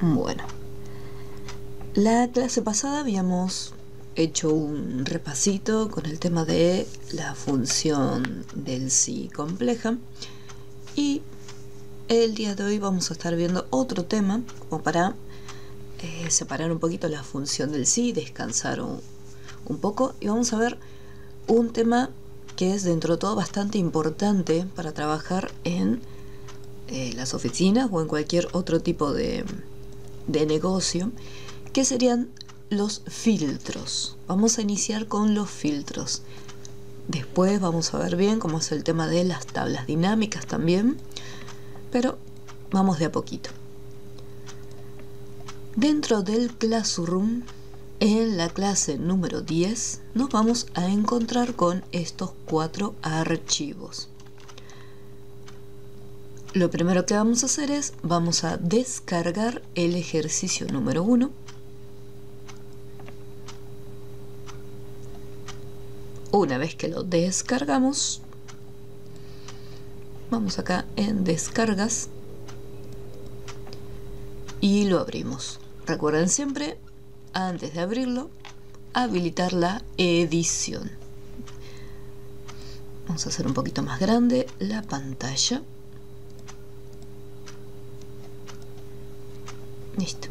Bueno, la clase pasada habíamos hecho un repasito con el tema de la función del sí compleja y el día de hoy vamos a estar viendo otro tema como para separar un poquito la función del sí, descansar un poco, y vamos a ver un tema que es dentro de todo bastante importante para trabajar en las oficinas o en cualquier otro tipo de negocio, que serían los filtros. Vamos a iniciar con los filtros. Después vamos a ver bien cómo es el tema de las tablas dinámicas también, pero vamos de a poquito. Dentro del Classroom, en la clase número 10, nos vamos a encontrar con estos 4 archivos. Lo primero que vamos a hacer es, vamos a descargar el ejercicio número 1. Una vez que lo descargamos, vamos acá en descargas y lo abrimos. Recuerden siempre, antes de abrirlo, habilitar la edición. Vamos a hacer un poquito más grande la pantalla. Listo.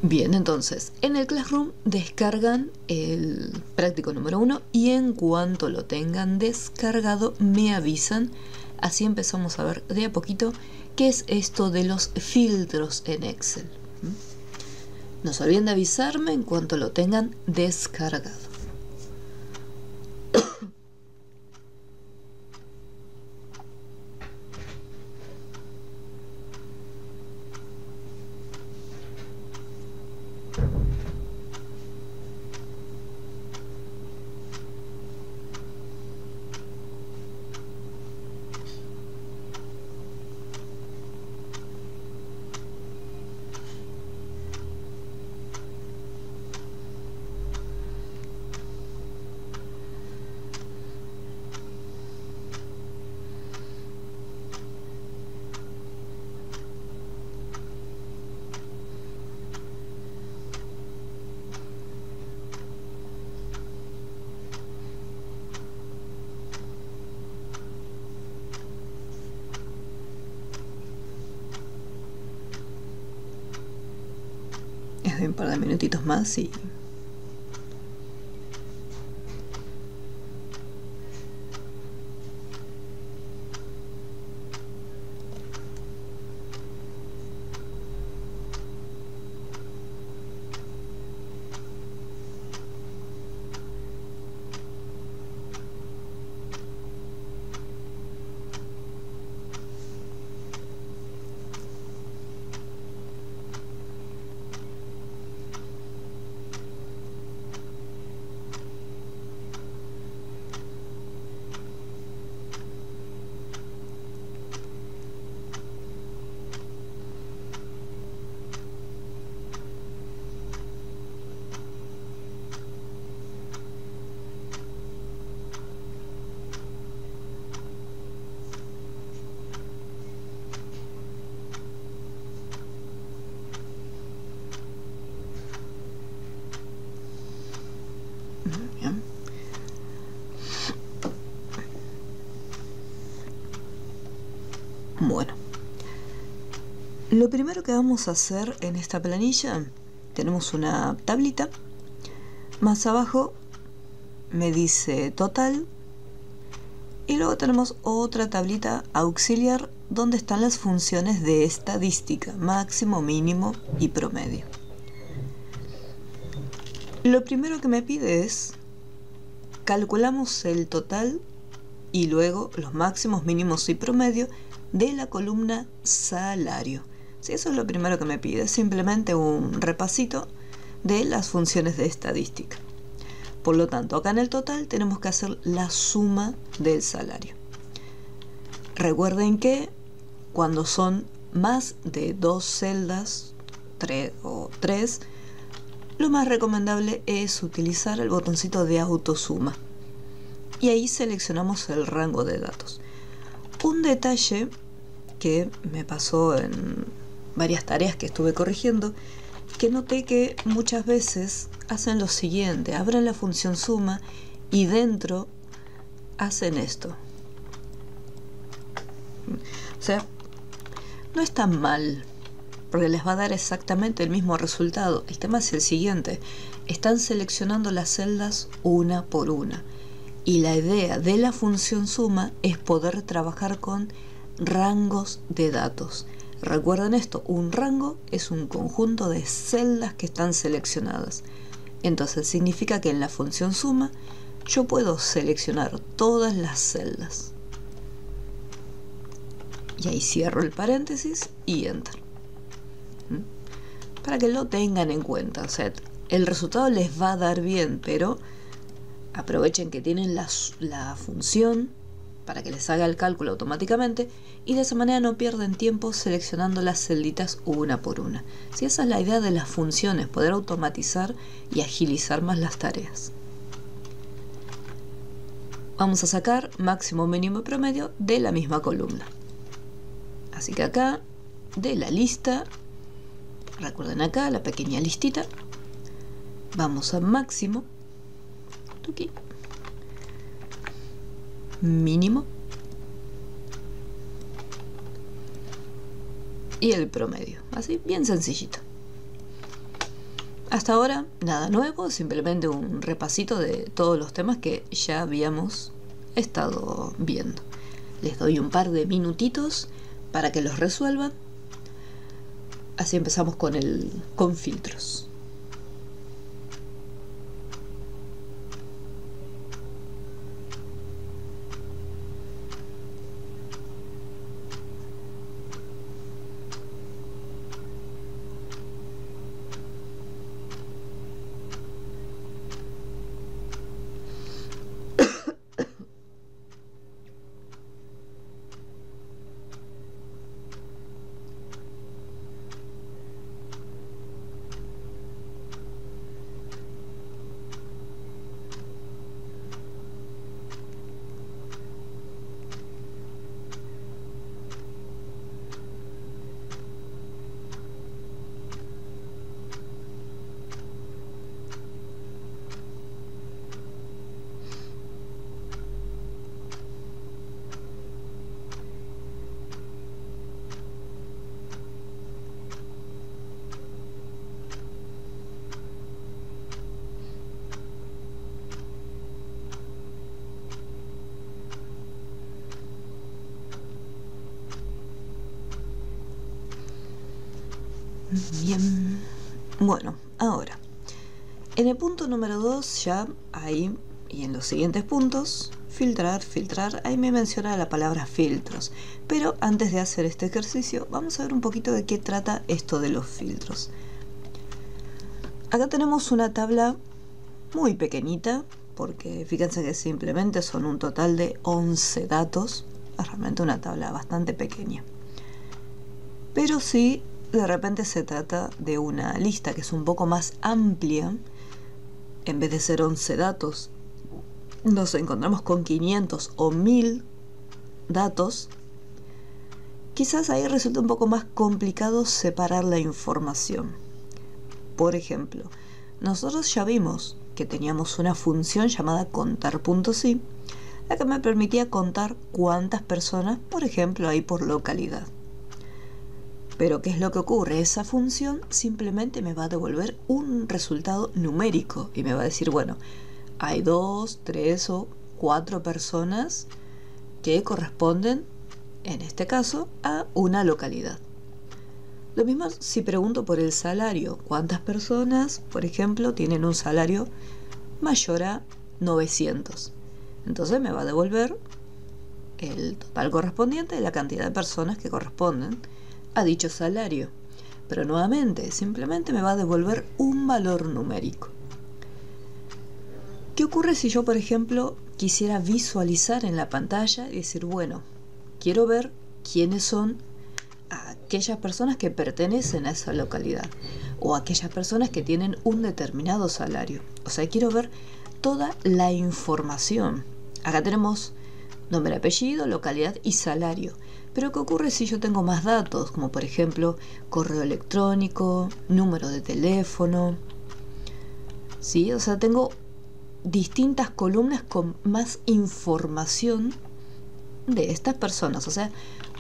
Bien, entonces, en el Classroom descargan el práctico número 1 y en cuanto lo tengan descargado me avisan. Así empezamos a ver de a poquito qué es esto de los filtros en Excel. No se olviden de avisarme en cuanto lo tengan descargado. Les doy un par de minutitos más y... Bien. Bueno, lo primero que vamos a hacer en esta planilla, tenemos una tablita, más abajo me dice total y luego tenemos otra tablita auxiliar donde están las funciones de estadística, máximo, mínimo y promedio. Lo primero que me pide es, calculamos el total y luego los máximos, mínimos y promedio de la columna salario. Sí, eso es lo primero que me pide, simplemente un repasito de las funciones de estadística. Por lo tanto, acá en el total tenemos que hacer la suma del salario. Recuerden que cuando son más de 2 celdas, 3 o 3, lo más recomendable es utilizar el botoncito de autosuma. Y ahí seleccionamos el rango de datos. Un detalle que me pasó en varias tareas que estuve corrigiendo, que noté que muchas veces hacen lo siguiente: abren la función suma y dentro hacen esto. O sea, no es tan mal, porque les va a dar exactamente el mismo resultado. El tema es el siguiente: están seleccionando las celdas una por una. Y la idea de la función suma es poder trabajar con rangos de datos. Recuerden esto: un rango es un conjunto de celdas que están seleccionadas. Entonces significa que en la función suma yo puedo seleccionar todas las celdas. Y ahí cierro el paréntesis y enter. Para que lo tengan en cuenta. O sea, el resultado les va a dar bien, pero aprovechen que tienen la función para que les haga el cálculo automáticamente, y de esa manera no pierden tiempo seleccionando las celditas una por una. Si esa es la idea de las funciones, poder automatizar y agilizar más las tareas. Vamos a sacar máximo, mínimo y promedio de la misma columna. Así que acá, de la lista, recuerden acá la pequeña listita, vamos a máximo, tuki, mínimo y el promedio. Así, bien sencillito. Hasta ahora nada nuevo, simplemente un repasito de todos los temas que ya habíamos estado viendo. Les doy un par de minutitos para que los resuelvan. Así empezamos con filtros. Bien, bueno, ahora en el punto número 2, ya ahí y en los siguientes puntos, filtrar, ahí me menciona la palabra filtros. Pero antes de hacer este ejercicio, vamos a ver un poquito de qué trata esto de los filtros. Acá tenemos una tabla muy pequeñita, porque fíjense que simplemente son un total de 11 datos. Es realmente una tabla bastante pequeña. Pero sí, de repente se trata de una lista que es un poco más amplia. En vez de ser 11 datos, nos encontramos con 500 o 1000 datos. Quizás ahí resulta un poco más complicado separar la información. Por ejemplo, nosotros ya vimos que teníamos una función llamada contar.si, la que me permitía contar cuántas personas, por ejemplo, hay por localidad. Pero ¿qué es lo que ocurre? Esa función simplemente me va a devolver un resultado numérico y me va a decir, bueno, hay 2, 3 o 4 personas que corresponden, en este caso, a una localidad. Lo mismo si pregunto por el salario. ¿Cuántas personas, por ejemplo, tienen un salario mayor a 900? Entonces me va a devolver el total correspondiente de la cantidad de personas que corresponden a dicho salario. Pero nuevamente, simplemente me va a devolver un valor numérico. ¿Qué ocurre si yo, por ejemplo, quisiera visualizar en la pantalla y decir, bueno, quiero ver quiénes son aquellas personas que pertenecen a esa localidad o aquellas personas que tienen un determinado salario? O sea, quiero ver toda la información. Acá tenemos nombre, apellido, localidad y salario. Pero ¿qué ocurre si yo tengo más datos? Como por ejemplo, correo electrónico, número de teléfono. ¿Sí? O sea, tengo distintas columnas con más información de estas personas. O sea,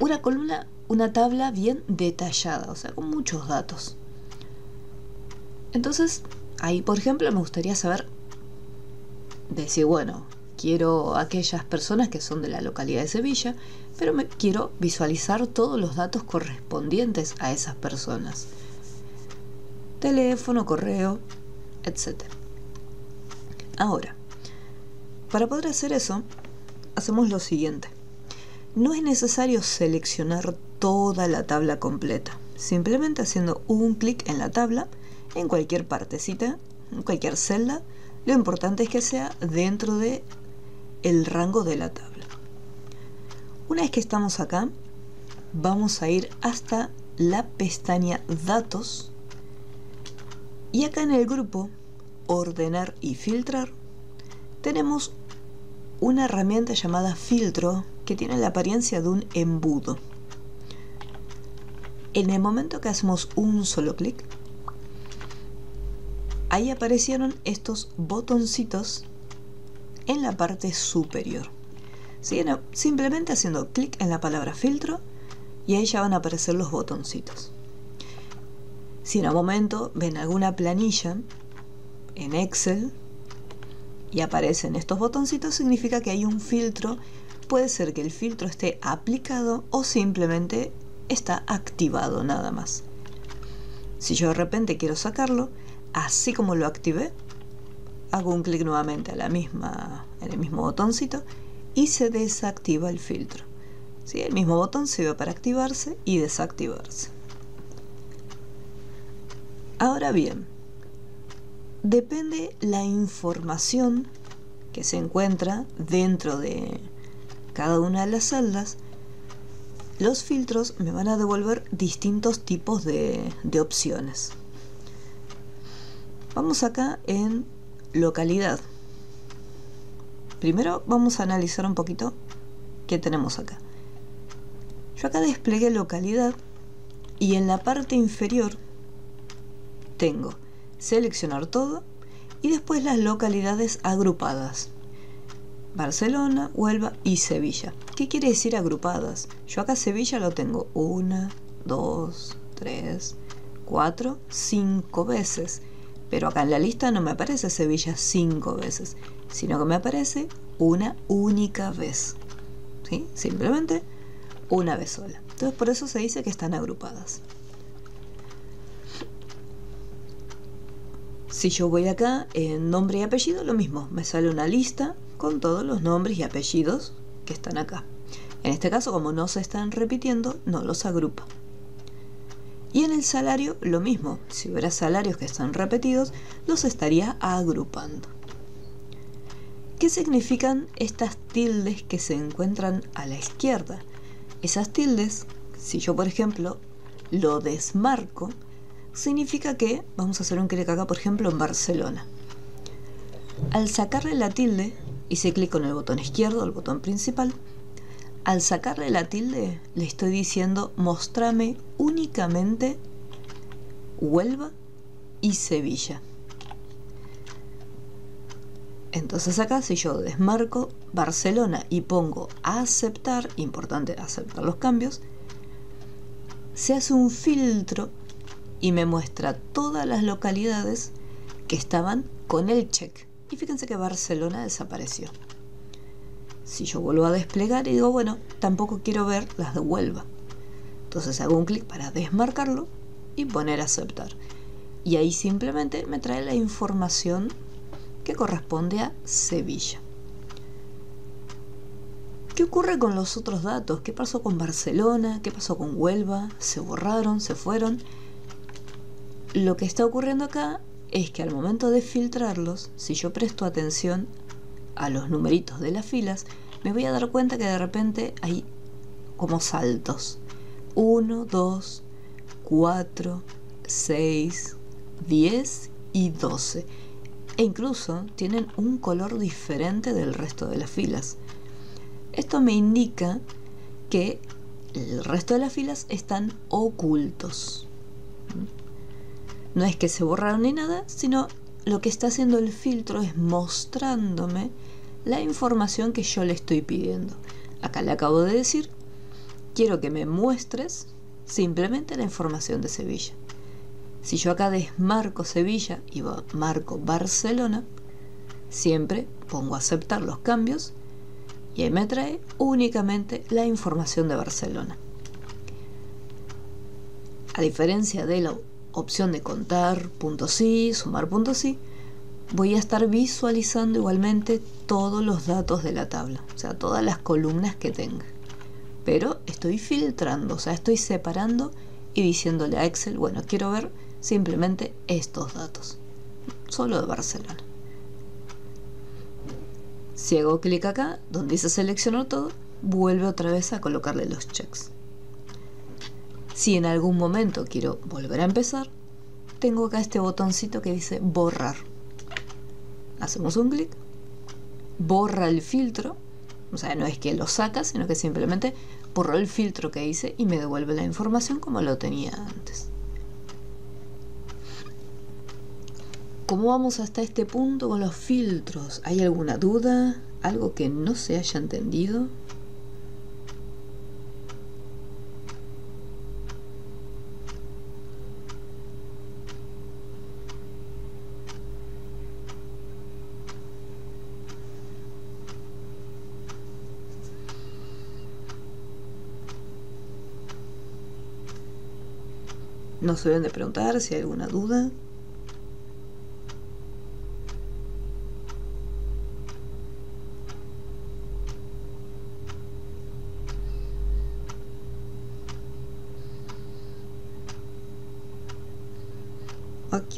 una columna, una tabla bien detallada, o sea, con muchos datos. Entonces, ahí, por ejemplo, me gustaría saber, decir, bueno, quiero aquellas personas que son de la localidad de Sevilla, pero me quiero visualizar todos los datos correspondientes a esas personas. Teléfono, correo, etc. Ahora, para poder hacer eso, hacemos lo siguiente. No es necesario seleccionar toda la tabla completa. Simplemente haciendo un clic en la tabla, en cualquier partecita, en cualquier celda, lo importante es que sea dentro de el rango de la tabla. Una vez que estamos acá, vamos a ir hasta la pestaña Datos y acá en el grupo Ordenar y Filtrar tenemos una herramienta llamada Filtro que tiene la apariencia de un embudo. En el momento que hacemos un solo clic, ahí aparecieron estos botoncitos en la parte superior. ¿Sí? Simplemente haciendo clic en la palabra filtro y ahí ya van a aparecer los botoncitos. Si en un momento ven alguna planilla en Excel y aparecen estos botoncitos, significa que hay un filtro. Puede ser que el filtro esté aplicado o simplemente está activado nada más. Si yo de repente quiero sacarlo, así como lo activé, hago un clic nuevamente en el mismo botoncito y se desactiva el filtro. ¿Sí? El mismo botón sirve para activarse y desactivarse. Ahora bien, depende la información que se encuentra dentro de cada una de las celdas, los filtros me van a devolver distintos tipos de opciones. Vamos acá en localidad. Primero vamos a analizar un poquito qué tenemos acá. Yo acá desplegué localidad y en la parte inferior tengo seleccionar todo y después las localidades agrupadas. Barcelona, Huelva y Sevilla. ¿Qué quiere decir agrupadas? Yo acá Sevilla lo tengo 1, 2, 3, 4, 5 veces. Pero acá en la lista no me aparece Sevilla 5 veces, sino que me aparece una única vez. ¿Sí? Simplemente una vez sola. Entonces por eso se dice que están agrupadas. Si yo voy acá en nombre y apellido, lo mismo. Me sale una lista con todos los nombres y apellidos que están acá. En este caso, como no se están repitiendo, no los agrupa. Y en el salario, lo mismo. Si hubiera salarios que están repetidos, los estaría agrupando. ¿Qué significan estas tildes que se encuentran a la izquierda? Esas tildes, si yo por ejemplo lo desmarco, significa que vamos a hacer un clic acá, por ejemplo, en Barcelona. Al sacarle la tilde, hice clic con el botón izquierdo, el botón principal. Al sacarle la tilde, le estoy diciendo, mostrame únicamente Huelva y Sevilla. Entonces acá, si yo desmarco Barcelona y pongo aceptar, importante aceptar los cambios, se hace un filtro y me muestra todas las localidades que estaban con el check. Y fíjense que Barcelona desapareció. Si yo vuelvo a desplegar y digo, bueno, tampoco quiero ver las de Huelva. Entonces hago un clic para desmarcarlo y poner aceptar. Y ahí simplemente me trae la información que corresponde a Sevilla. ¿Qué ocurre con los otros datos? ¿Qué pasó con Barcelona? ¿Qué pasó con Huelva? ¿Se borraron? ¿Se fueron? Lo que está ocurriendo acá es que al momento de filtrarlos, si yo presto atención a los numeritos de las filas, me voy a dar cuenta que de repente hay como saltos. 1, 2, 4, 6, 10 y 12. E incluso tienen un color diferente del resto de las filas. Esto me indica que el resto de las filas están ocultos. No es que se borraron ni nada, sino lo que está haciendo el filtro es mostrándome la información que yo le estoy pidiendo. Acá le acabo de decir, quiero que me muestres simplemente la información de Sevilla. Si yo acá desmarco Sevilla y marco Barcelona, siempre pongo aceptar los cambios y ahí me trae únicamente la información de Barcelona. A diferencia de la opción de contar puntos sí, sumar puntos sí, voy a estar visualizando igualmente todos los datos de la tabla, o sea, todas las columnas que tenga. Pero estoy filtrando, o sea, estoy separando y diciéndole a Excel, bueno, quiero ver simplemente estos datos, solo de Barcelona. Si hago clic acá, donde dice seleccionar todo, vuelve otra vez a colocarle los checks. Si en algún momento quiero volver a empezar, tengo acá este botoncito que dice borrar. Hacemos un clic, borra el filtro, o sea, no es que lo saca, sino que simplemente borró el filtro que hice y me devuelve la información como lo tenía antes. ¿Cómo vamos hasta este punto con los filtros? ¿Hay alguna duda? ¿Algo que no se haya entendido? No se deben de preguntar si hay alguna duda.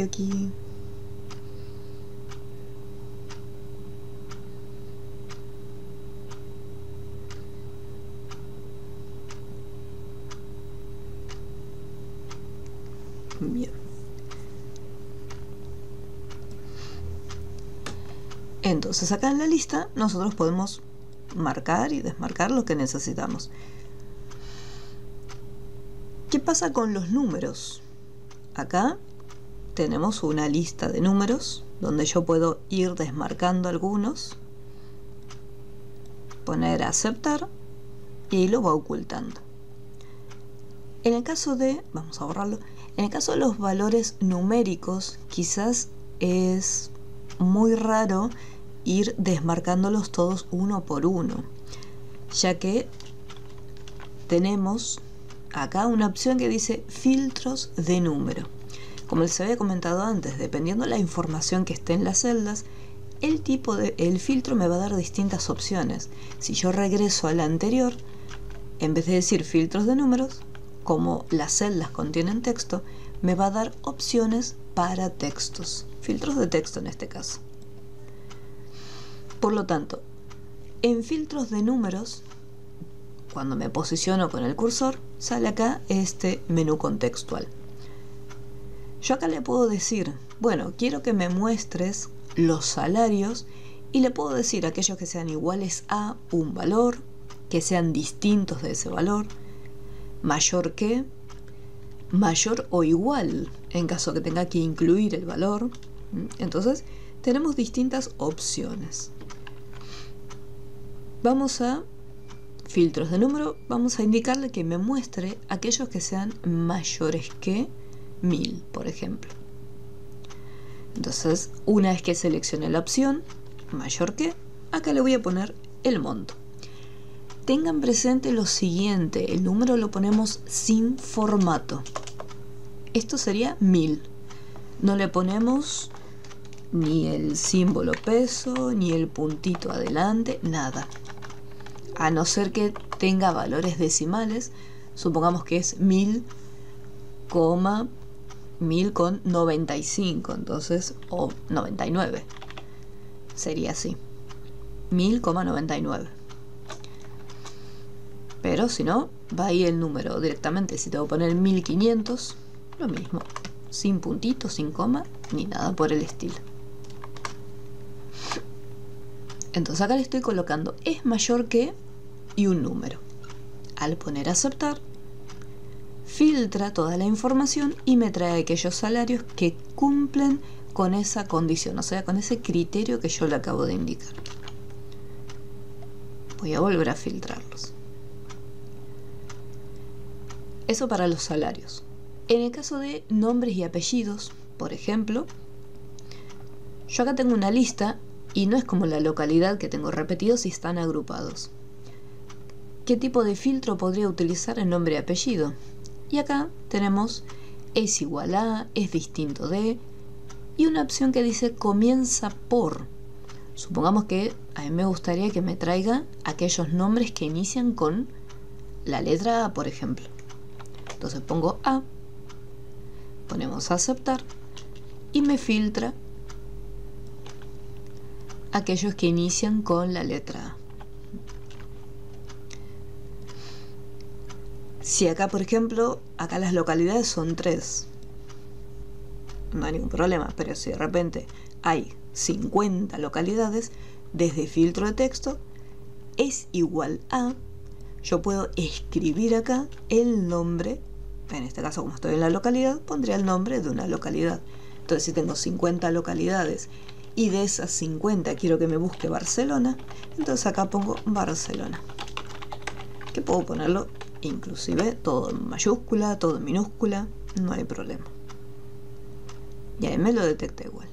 Aquí. Bien. Entonces acá en la lista nosotros podemos marcar y desmarcar lo que necesitamos. ¿Qué pasa con los números? Acá tenemos una lista de números donde yo puedo ir desmarcando algunos, poner a aceptar y lo va ocultando. En el caso de, vamos a borrarlo, en el caso de los valores numéricos, quizás es muy raro ir desmarcándolos todos uno por uno, ya que tenemos acá una opción que dice filtros de número. Como les había comentado antes, dependiendo de la información que esté en las celdas, el filtro me va a dar distintas opciones. Si yo regreso a la anterior, en vez de decir filtros de números, como las celdas contienen texto, me va a dar opciones para textos, filtros de texto en este caso. Por lo tanto, en filtros de números, cuando me posiciono con el cursor, sale acá este menú contextual. Yo acá le puedo decir, bueno, quiero que me muestres los salarios y le puedo decir aquellos que sean iguales a un valor, que sean distintos de ese valor, mayor que, mayor o igual en caso que tenga que incluir el valor. Entonces tenemos distintas opciones. Vamos a filtros de número, vamos a indicarle que me muestre aquellos que sean mayores que 1000, por ejemplo. Entonces, una vez que seleccione la opción mayor que, acá le voy a poner el monto. Tengan presente lo siguiente, el número lo ponemos sin formato. Esto sería 1000. No le ponemos ni el símbolo peso, ni el puntito adelante, nada. A no ser que tenga valores decimales, supongamos que es 1000 con 95, entonces, o 99, sería así, 1000,99. Pero si no, va ahí el número directamente. Si tengo que poner 1500, lo mismo, sin puntito, sin coma, ni nada por el estilo. Entonces acá le estoy colocando es mayor que y un número. Al poner aceptar, filtra toda la información y me trae aquellos salarios que cumplen con esa condición, o sea, con ese criterio que yo le acabo de indicar. Voy a volver a filtrarlos. Eso para los salarios. En el caso de nombres y apellidos, por ejemplo, yo acá tengo una lista y no es como la localidad que tengo repetidos y están agrupados. ¿Qué tipo de filtro podría utilizar en nombre y apellido? Y acá tenemos es igual a, es distinto de, y una opción que dice comienza por. Supongamos que a mí me gustaría que me traiga aquellos nombres que inician con la letra A, por ejemplo. Entonces pongo A, ponemos aceptar y me filtra aquellos que inician con la letra A. Si acá, por ejemplo, acá las localidades son 3, no hay ningún problema, pero si de repente hay 50 localidades, desde filtro de texto es igual a, yo puedo escribir acá el nombre, en este caso como estoy en la localidad, pondría el nombre de una localidad. Entonces si tengo 50 localidades y de esas 50 quiero que me busque Barcelona, entonces acá pongo Barcelona, que puedo ponerlo inclusive todo en mayúscula, todo en minúscula, no hay problema. Y ahí me lo detecta igual.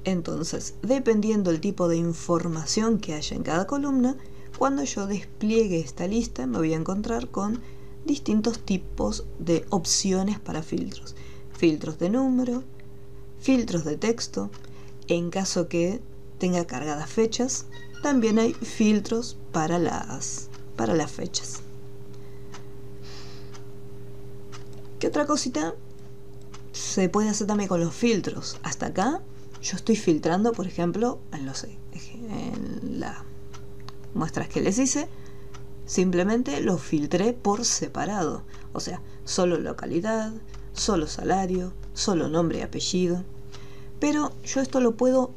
Entonces, dependiendo del tipo de información que haya en cada columna, cuando yo despliegue esta lista me voy a encontrar con distintos tipos de opciones para filtros. Filtros de número, filtros de texto. En caso que tenga cargadas fechas, también hay filtros para las fechas. ¿Qué otra cosita se puede hacer también con los filtros? Hasta acá yo estoy filtrando, por ejemplo, en las muestras que les hice, simplemente lo filtré por separado. O sea, solo localidad, solo salario, solo nombre y apellido. Pero yo esto lo puedo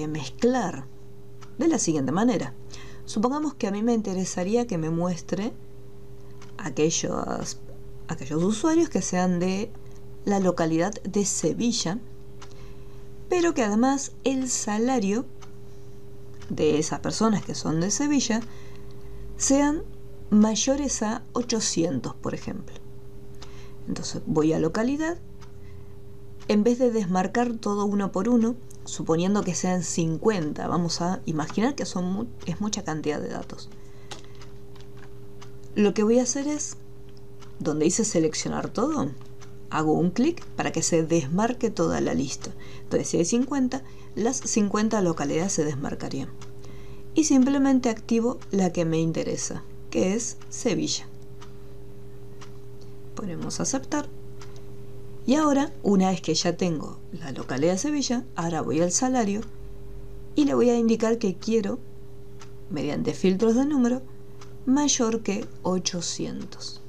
mezclar de la siguiente manera. Supongamos que a mí me interesaría que me muestre aquellos usuarios que sean de la localidad de Sevilla, pero que además el salario de esas personas que son de Sevilla sean mayores a 800, por ejemplo. Entonces voy a localidad. En vez de desmarcar todo uno por uno, suponiendo que sean 50, vamos a imaginar que es mucha cantidad de datos. Lo que voy a hacer es, donde dice seleccionar todo, hago un clic para que se desmarque toda la lista. Entonces, si hay 50, las 50 localidades se desmarcarían. Y simplemente activo la que me interesa, que es Sevilla. Ponemos aceptar. Y ahora, una vez que ya tengo la localidad de Sevilla, ahora voy al salario y le voy a indicar que quiero, mediante filtros de número, mayor que 800.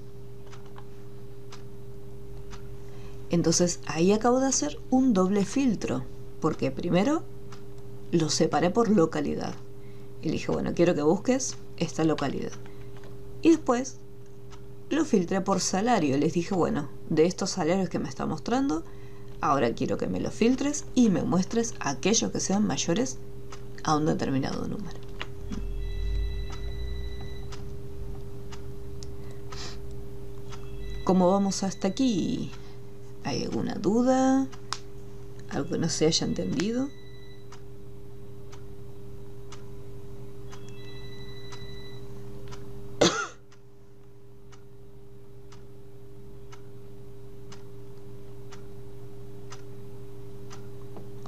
Entonces ahí acabo de hacer un doble filtro, porque primero lo separé por localidad. Y le dije, bueno, quiero que busques esta localidad. Y después lo filtré por salario. Les dije, bueno, de estos salarios que me está mostrando, ahora quiero que me los filtres y me muestres aquellos que sean mayores a un determinado número. ¿Cómo vamos hasta aquí? ¿Hay alguna duda? ¿Algo que no se haya entendido?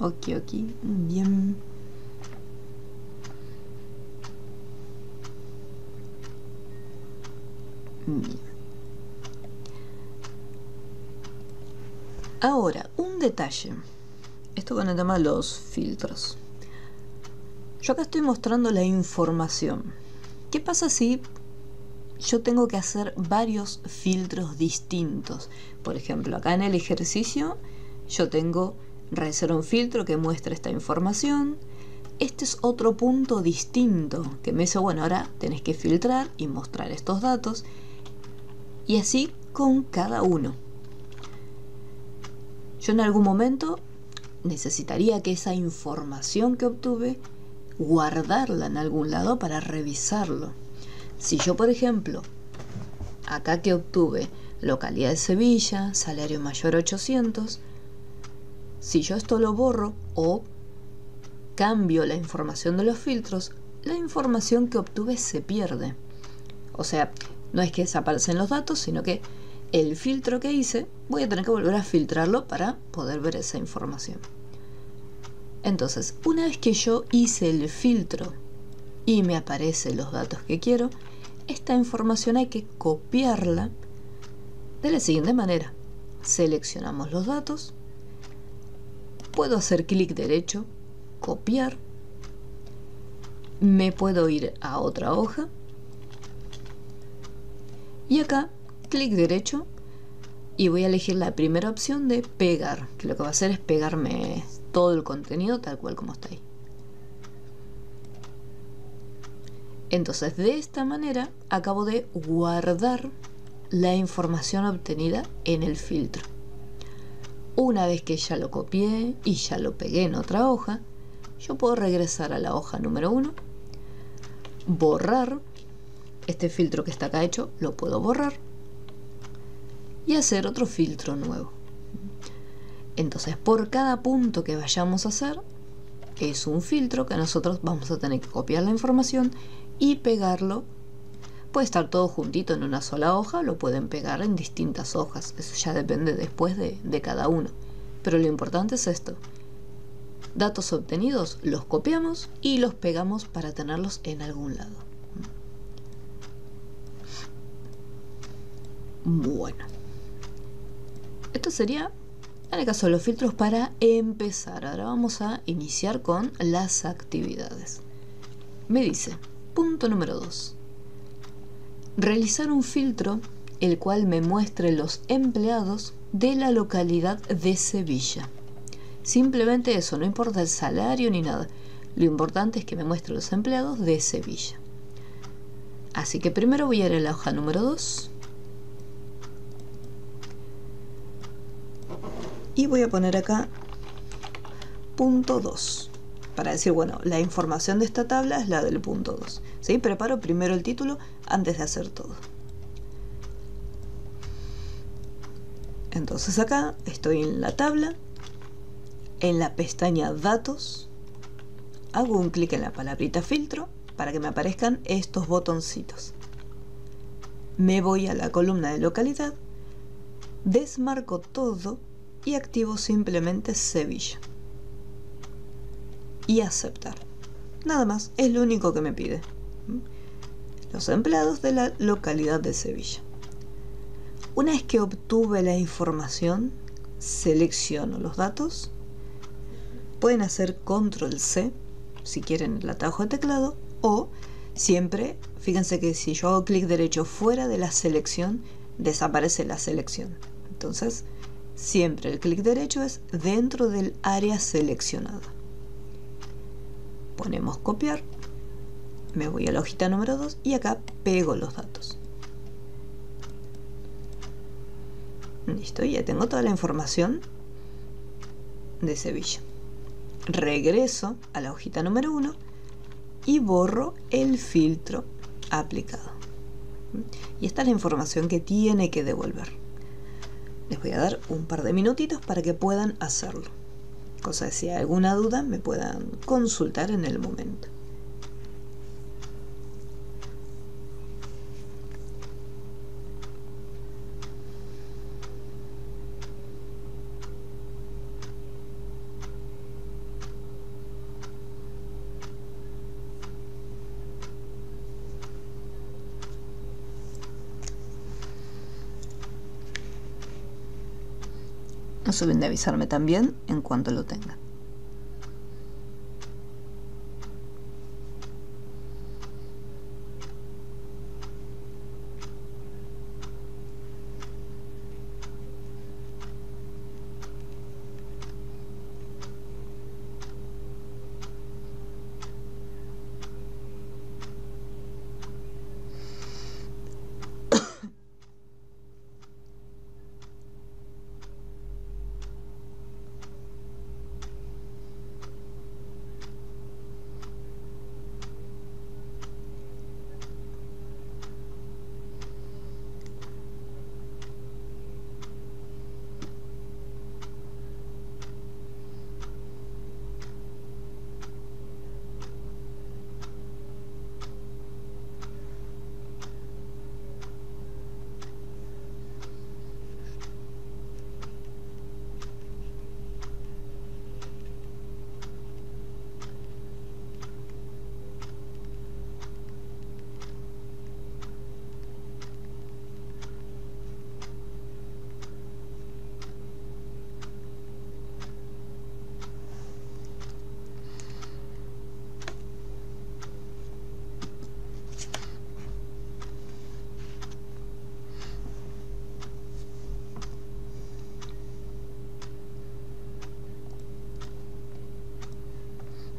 Ok, bien. Bien. Ahora, un detalle. Esto con el tema de los filtros. Yo acá estoy mostrando la información. ¿Qué pasa si yo tengo que hacer varios filtros distintos? Por ejemplo, acá en el ejercicio yo tengo realizar un filtro que muestre esta información. Este es otro punto distinto que me dice, bueno, ahora tenés que filtrar y mostrar estos datos, y así con cada uno. Yo en algún momento necesitaría que esa información que obtuve guardarla en algún lado para revisarlo. Si yo, por ejemplo, acá que obtuve localidad de Sevilla, salario mayor a 800, si yo esto lo borro o cambio la información de los filtros, la información que obtuve se pierde. O sea, no es que desaparecen los datos, sino que el filtro que hice voy a tener que volver a filtrarlo para poder ver esa información. Entonces, una vez que yo hice el filtro y me aparecen los datos que quiero, esta información hay que copiarla de la siguiente manera. Seleccionamos los datos, puedo hacer clic derecho, copiar, me puedo ir a otra hoja y acá clic derecho y voy a elegir la primera opción de pegar, que lo que va a hacer es pegarme todo el contenido tal cual como está ahí. Entonces, de esta manera acabo de guardar la información obtenida en el filtro. Una vez que ya lo copié y ya lo pegué en otra hoja, yo puedo regresar a la hoja número 1, borrar este filtro que está acá hecho, lo puedo borrar y hacer otro filtro nuevo. Entonces, por cada punto que vayamos a hacer, es un filtro que nosotros vamos a tener que copiar la información y pegarlo. Puede estar todo juntito en una sola hoja, lo pueden pegar en distintas hojas, eso ya depende después de cada uno. Pero lo importante es esto: datos obtenidos los copiamos y los pegamos para tenerlos en algún lado. Bueno, esto sería en el caso de los filtros para empezar. Ahora vamos a iniciar con las actividades. Me dice, punto número 2. Realizar un filtro el cual me muestre los empleados de la localidad de Sevilla. Simplemente eso, no importa el salario ni nada. Lo importante es que me muestre los empleados de Sevilla. Así que primero voy a ir a la hoja número 2. Y voy a poner acá punto 2. Para decir, bueno, la información de esta tabla es la del punto 2. ¿Sí? Preparo primero el título antes de hacer todo. Entonces acá estoy en la tabla, en la pestaña Datos, hago un clic en la palabrita Filtro para que me aparezcan estos botoncitos. Me voy a la columna de localidad, desmarco todo y activo simplemente Sevilla. Y aceptar. Nada más, es lo único que me pide. Los empleados de la localidad de Sevilla. Una vez que obtuve la información, selecciono los datos. Pueden hacer control C si quieren el atajo de teclado, o siempre, fíjense que si yo hago clic derecho fuera de la selección, desaparece la selección. Entonces, siempre el clic derecho es dentro del área seleccionada. Ponemos copiar, me voy a la hojita número 2 y acá pego los datos. Listo, ya tengo toda la información de Sevilla. Regreso a la hojita número 1 y borro el filtro aplicado. Y esta es la información que tiene que devolver. Les voy a dar un par de minutitos para que puedan hacerlo. Cosa de si hay alguna duda me puedan consultar en el momento. No se olviden de avisarme también en cuanto lo tengan.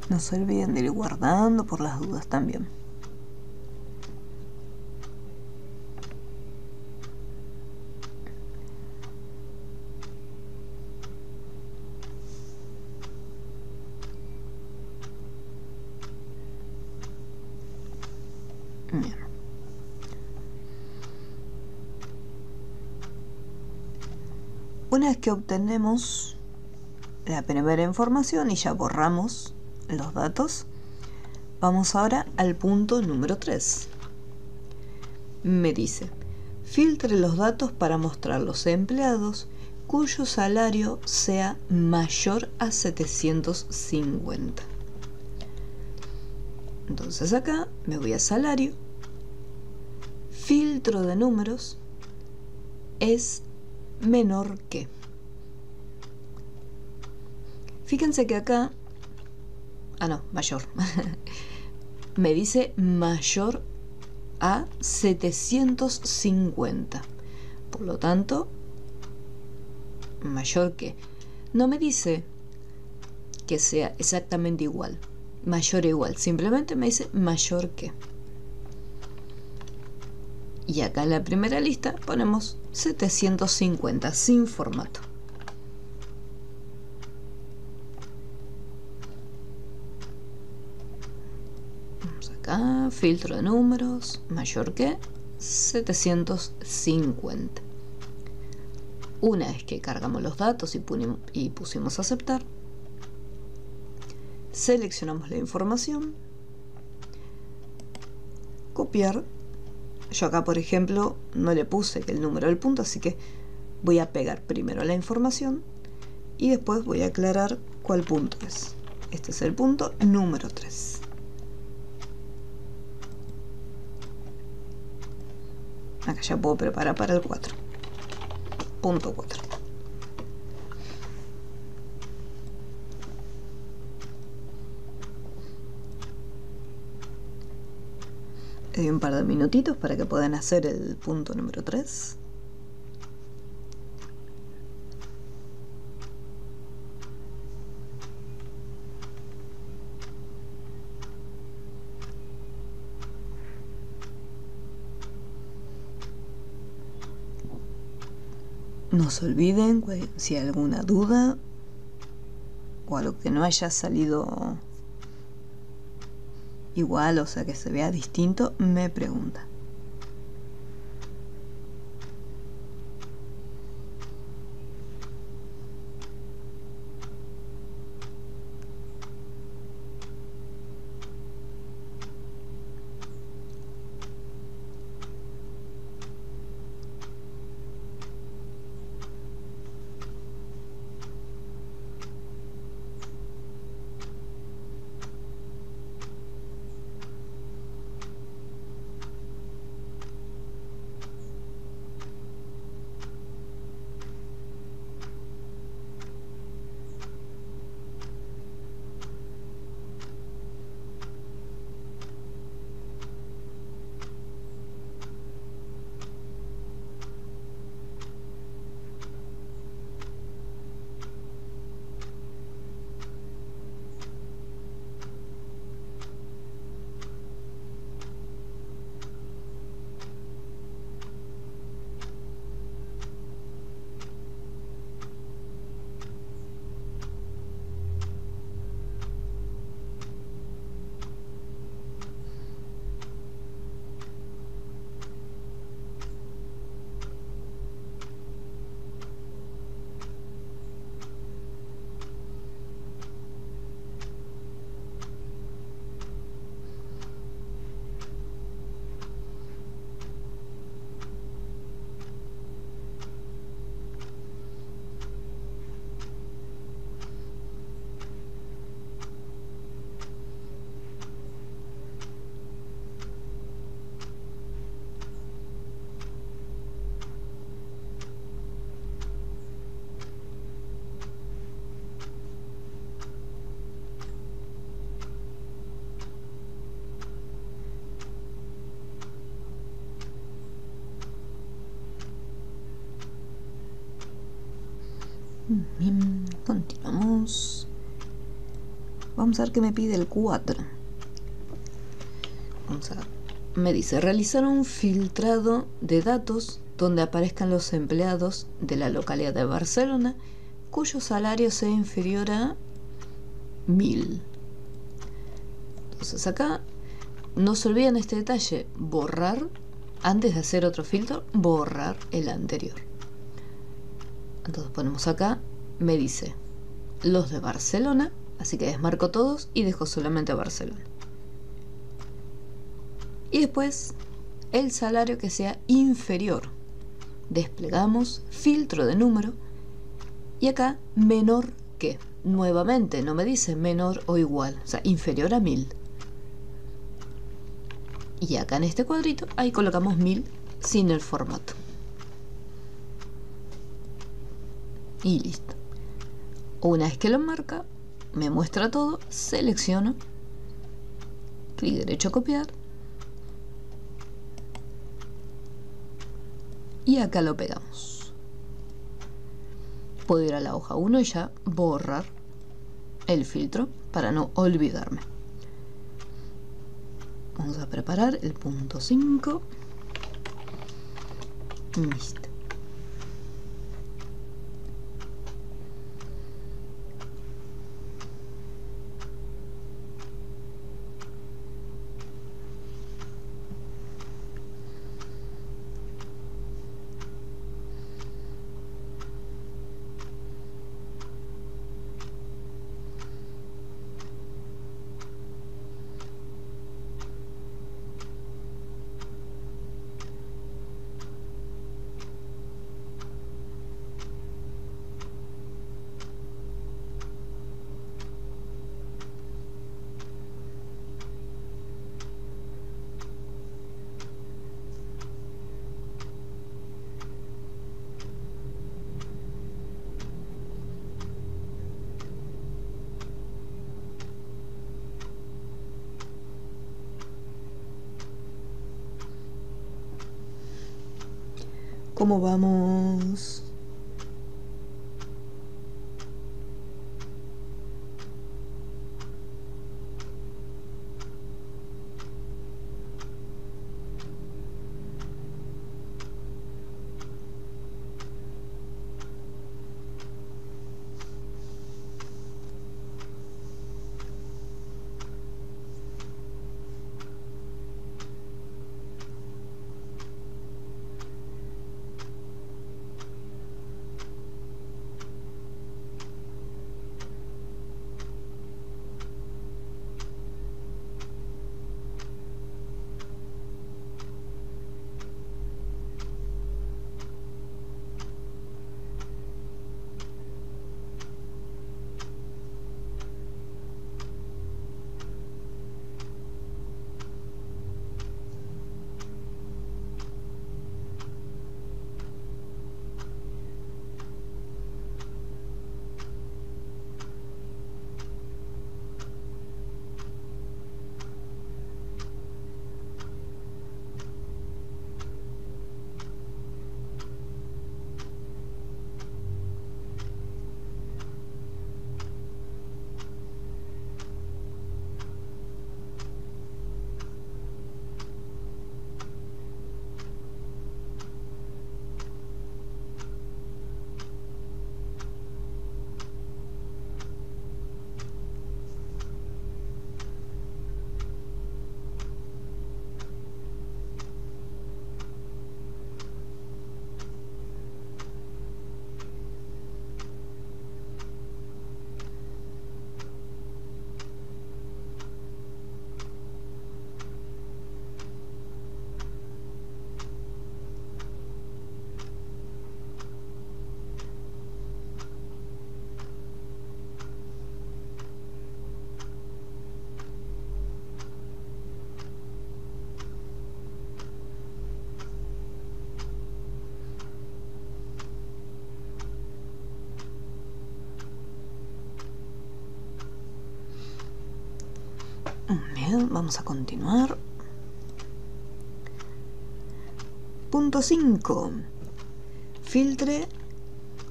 No se olviden de ir guardando por las dudas también. Bien. Una vez que obtenemos la primera información y ya borramos los datos, vamos ahora al punto número 3. Me dice, filtre los datos para mostrar los empleados cuyo salario sea mayor a 750. Entonces acá me voy a salario, filtro de números, es menor que. Fíjense que acá, mayor. Me dice mayor a 750. Por lo tanto, mayor que. No me dice que sea exactamente igual, mayor o igual. Simplemente me dice mayor que. Y acá en la primera lista ponemos 750 sin formato. Vamos acá, filtro de números, mayor que 750. Una vez que cargamos los datos y pusimos aceptar, seleccionamos la información, copiar. Yo acá, por ejemplo, no le puse el número del punto, así que voy a pegar primero la información y después voy a aclarar cuál punto es. Este es el punto número 3. Acá ya puedo preparar para el 4. Punto 4. Le doy un par de minutitos para que puedan hacer el punto número 3. No se olviden, si hay alguna duda o algo que no haya salido igual, o sea que se vea distinto, me pregunta. Bien, continuamos. Vamos a ver qué me pide el 4. Vamos a ver. Me dice realizar un filtrado de datos donde aparezcan los empleados de la localidad de Barcelona cuyo salario sea inferior a 1000. Entonces acá no se olviden este detalle: borrar, antes de hacer otro filtro, borrar el anterior. Entonces ponemos acá, me dice los de Barcelona, así que desmarco todos y dejo solamente Barcelona. Y después el salario que sea inferior. Desplegamos filtro de número y acá menor que. Nuevamente no me dice menor o igual, o sea, inferior a 1000. Y acá en este cuadrito, ahí colocamos 1000 sin el formato. Y listo. Una vez que lo marca, me muestra todo, selecciono, clic derecho a copiar y acá lo pegamos. Puedo ir a la hoja 1 y ya borrar el filtro para no olvidarme. Vamos a preparar el punto 5. Listo. ¿Cómo vamos? Bien, vamos a continuar. Punto 5. Filtre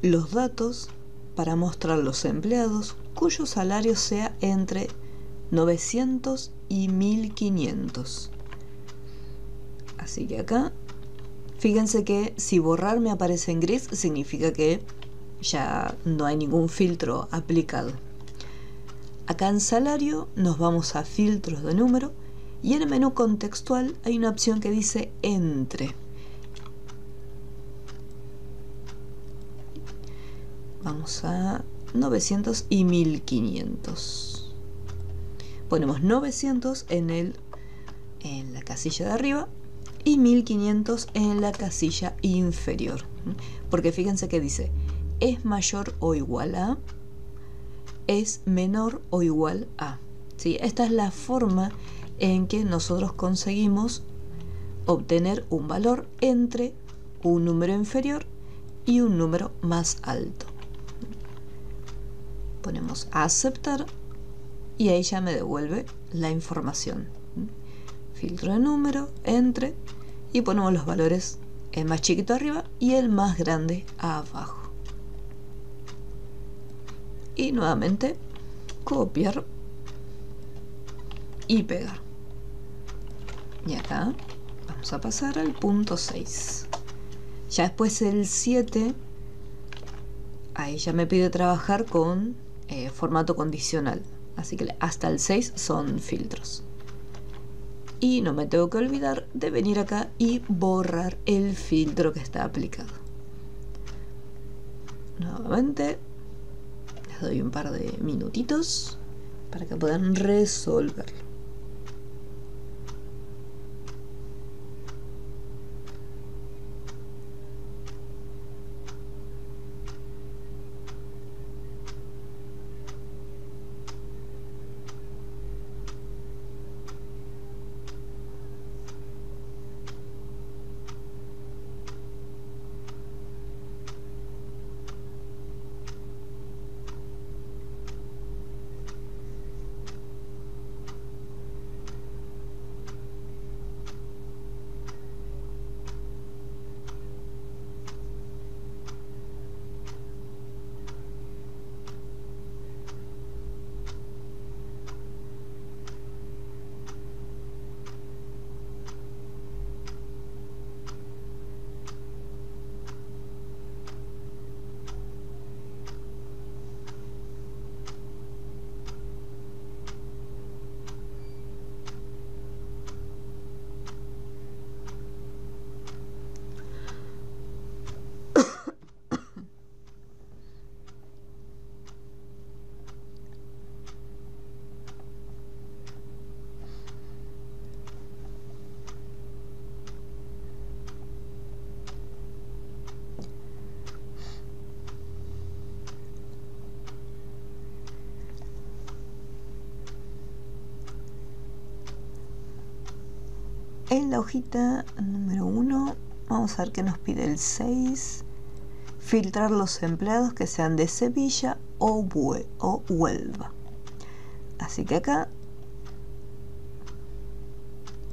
los datos para mostrar los empleados cuyo salario sea entre 900 y 1500. Así que acá, fíjense que si borrar me aparece en gris, significa que ya no hay ningún filtro aplicado. Acá en salario nos vamos a filtros de número y en el menú contextual hay una opción que dice entre. Vamos a 900 y 1500. Ponemos 900 en la casilla de arriba y 1500 en la casilla inferior. Porque fíjense que dice, es mayor o igual a, es menor o igual a. ¿Sí? Esta es la forma en que nosotros conseguimos obtener un valor entre un número inferior y un número más alto. Ponemos a aceptar y ahí ya me devuelve la información. Filtro de número, entre, y ponemos los valores, el más chiquito arriba y el más grande abajo. Y nuevamente copiar y pegar. Y acá vamos a pasar al punto 6. Ya después el 7, ahí ya me pide trabajar con formato condicional. Así que hasta el 6 son filtros. Y no me tengo que olvidar de venir acá y borrar el filtro que está aplicado. Nuevamente les doy un par de minutitos para que puedan resolverlo. En la hojita número 1 vamos a ver que nos pide el 6. Filtrar los empleados que sean de Sevilla o Huelva. Así que acá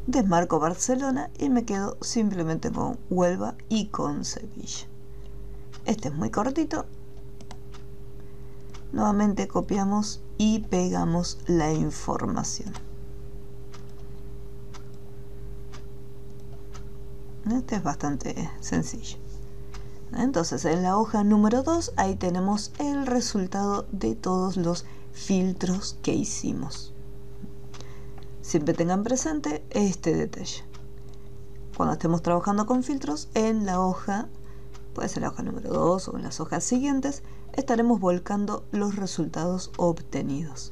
desmarco Barcelona y me quedo simplemente con Huelva y con Sevilla. Este es muy cortito. Nuevamente copiamos y pegamos la información. Este es bastante sencillo. Entonces en la hoja número 2 ahí tenemos el resultado de todos los filtros que hicimos. Siempre tengan presente este detalle. Cuando estemos trabajando con filtros en la hoja, puede ser la hoja número 2 o en las hojas siguientes, estaremos volcando los resultados obtenidos.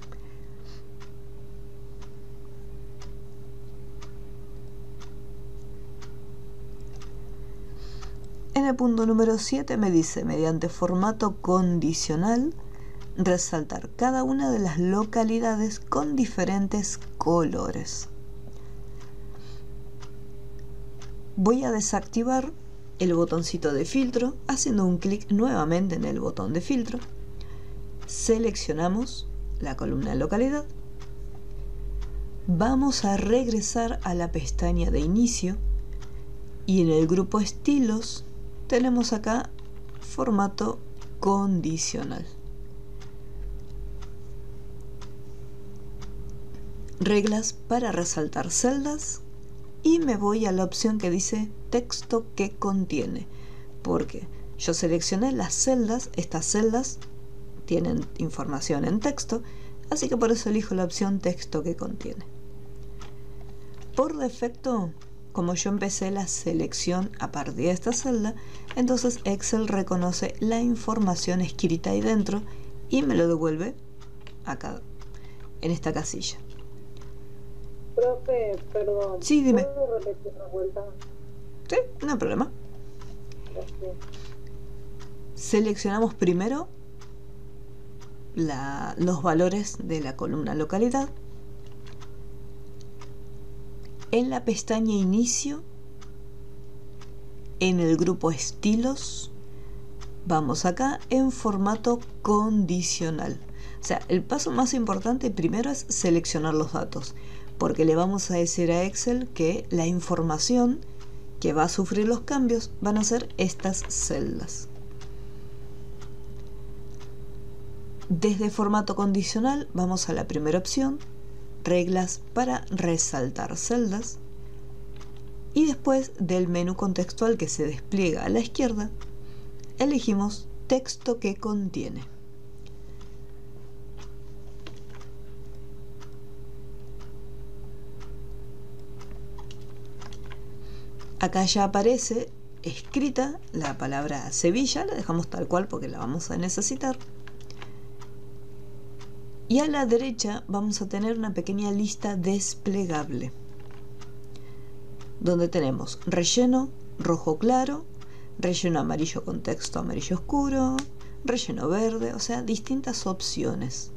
En el punto número 7 me dice, mediante formato condicional, resaltar cada una de las localidades con diferentes colores. Voy a desactivar el botoncito de filtro haciendo un clic nuevamente en el botón de filtro. Seleccionamos la columna de localidad. Vamos a regresar a la pestaña de inicio y en el grupo estilos tenemos acá formato condicional. reglas para resaltar celdas y me voy a la opción que dice texto que contiene, porque yo seleccioné las celdas, estas celdas tienen información en texto, así que por eso elijo la opción texto que contiene. Por defecto, como yo empecé la selección a partir de esta celda, entonces Excel reconoce la información escrita ahí dentro y me lo devuelve acá, en esta casilla. Profe, perdón. Sí, dime. ¿Puedo repetir la vuelta? Sí, no hay problema. Gracias. Seleccionamos primero los valores de la columna localidad. En la pestaña inicio, en el grupo estilos, vamos acá en formato condicional. O sea, el paso más importante primero es seleccionar los datos, porque le vamos a decir a Excel que la información que va a sufrir los cambios van a ser estas celdas. Desde formato condicional vamos a la primera opción, reglas para resaltar celdas, y después del menú contextual que se despliega a la izquierda, elegimos texto que contiene. Acá ya aparece escrita la palabra Sevilla, la dejamos tal cual porque la vamos a necesitar. Y a la derecha vamos a tener una pequeña lista desplegable, donde tenemos relleno rojo claro, relleno amarillo con texto amarillo oscuro, relleno verde, o sea, distintas opciones.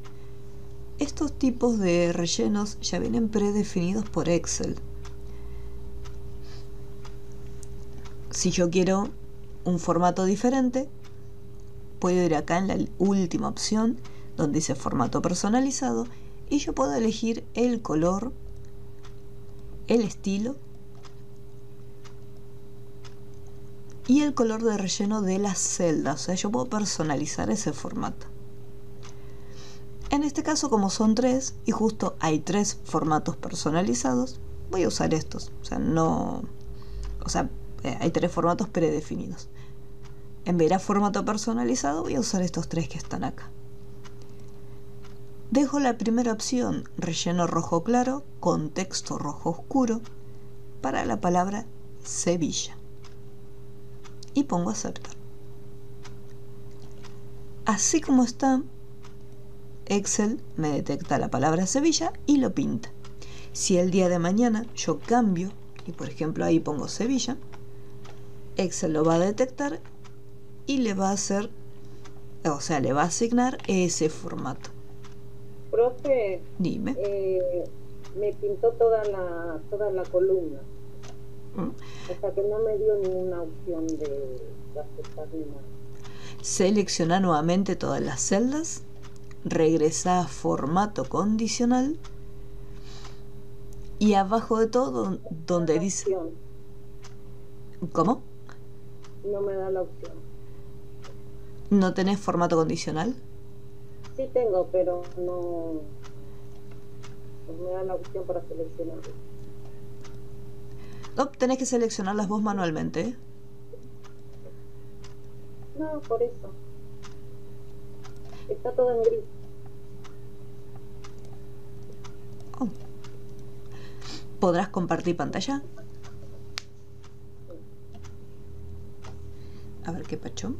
Estos tipos de rellenos ya vienen predefinidos por Excel. Si yo quiero un formato diferente, puedo ir acá en la última opción donde dice formato personalizado y yo puedo elegir el color, el estilo y el color de relleno de las celdas. O sea, yo puedo personalizar ese formato. En este caso, como son 3 y justo hay 3 formatos personalizados, voy a usar estos. Hay 3 formatos predefinidos. En vez de formato personalizado, voy a usar estos 3 que están acá. Dejo la primera opción, relleno rojo claro con texto rojo oscuro, para la palabra Sevilla. Y pongo aceptar. Así como está, Excel me detecta la palabra Sevilla y lo pinta. Si el día de mañana yo cambio, y por ejemplo ahí pongo Sevilla, Excel lo va a detectar y le va a hacer, o sea, le va a asignar ese formato. Profe, Dime. me pintó toda la columna. O sea que no me dio ninguna opción de aceptar ni nada. Selecciona nuevamente todas las celdas, regresa a formato condicional y abajo de todo donde dice... ¿Cómo? No me da la opción. ¿No tenés formato condicional? Sí tengo, pero no me da la opción para seleccionarlo. No, tenés que seleccionarlas vos manualmente, ¿eh? No, por eso. Está todo en gris. Oh. ¿Podrás compartir pantalla? A ver qué pacho.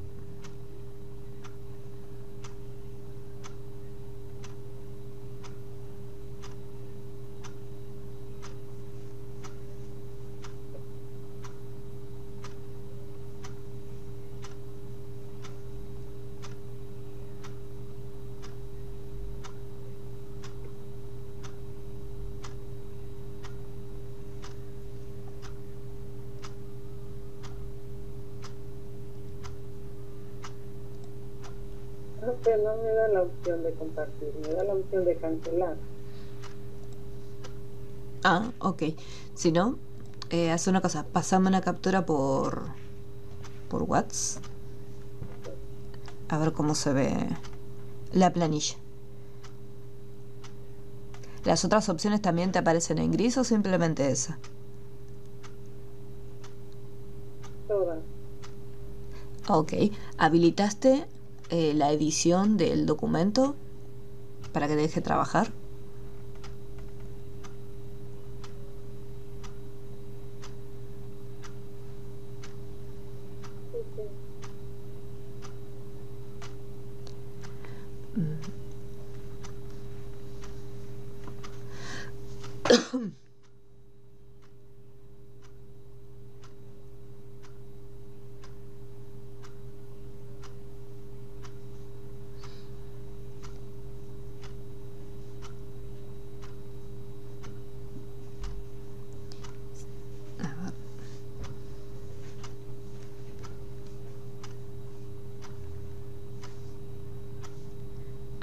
No, pero no me da la opción de compartir, me da la opción de cancelar. Ah, ok. Si no, haz una cosa, pasame una captura por WhatsApp. A ver cómo se ve la planilla. ¿Las otras opciones también te aparecen en gris o simplemente esa? Todas. Ok. ¿Habilitaste la edición del documento para que te deje trabajar? Sí, sí.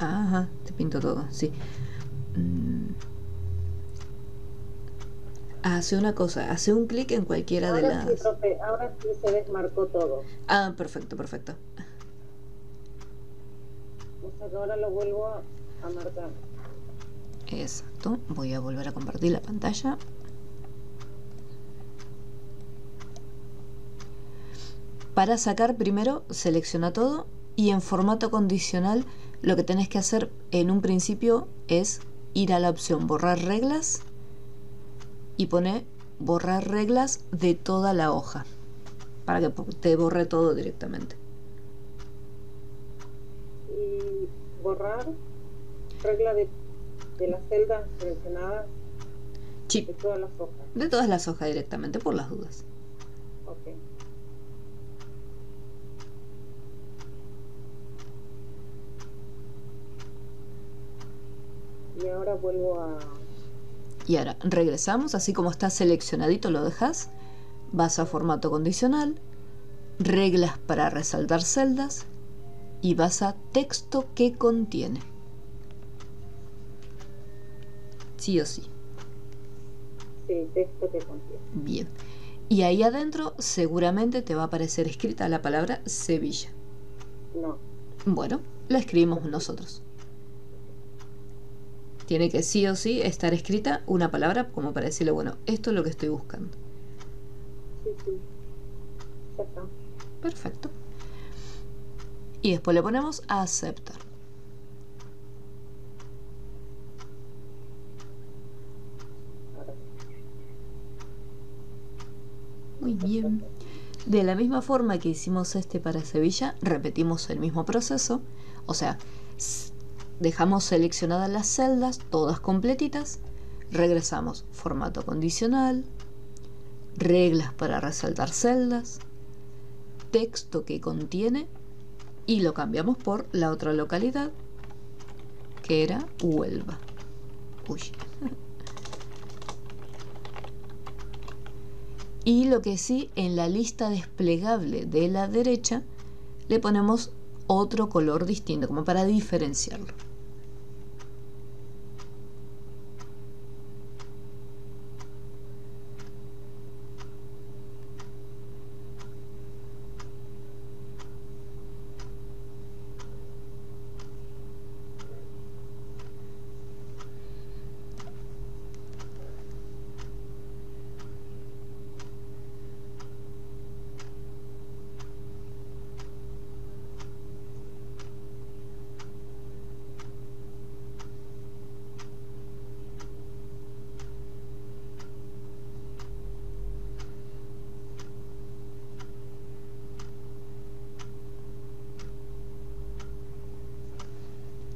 Ajá, te pinto todo, sí. Hace una cosa, hace un clic en cualquiera de Ahora sí, las... profe, ahora sí se desmarcó todo. Ah, perfecto, perfecto. O sea que ahora lo vuelvo a marcar. Exacto. Voy a volver a compartir la pantalla. Para sacar primero, selecciona todo y en formato condicional lo que tenés que hacer en un principio es ir a la opción borrar reglas y poner borrar reglas de toda la hoja para que te borre todo directamente. Y borrar regla de las celdas seleccionadas Sí, de todas las hojas. de todas las hojas directamente por las dudas. Ok. Y ahora vuelvo a... Y ahora regresamos, así como está seleccionadito lo dejas, vas a formato condicional, reglas para resaltar celdas y vas a texto que contiene. Sí o sí. Sí, texto que contiene. Bien. Y ahí adentro seguramente te va a aparecer escrita la palabra Sevilla. No. Bueno, la escribimos nosotros. Tiene que sí o sí estar escrita una palabra como para decirle, bueno, esto es lo que estoy buscando. Sí, sí. Ya está. Perfecto. Y después le ponemos a aceptar. Ahora sí. Muy bien. De la misma forma que hicimos este para Sevilla, repetimos el mismo proceso. O sea, dejamos seleccionadas las celdas, todas completitas. Regresamos formato condicional, reglas para resaltar celdas, texto que contiene y lo cambiamos por la otra localidad que era Huelva. Uy. Y lo que sí, en la lista desplegable de la derecha le ponemos otro color distinto, como para diferenciarlo.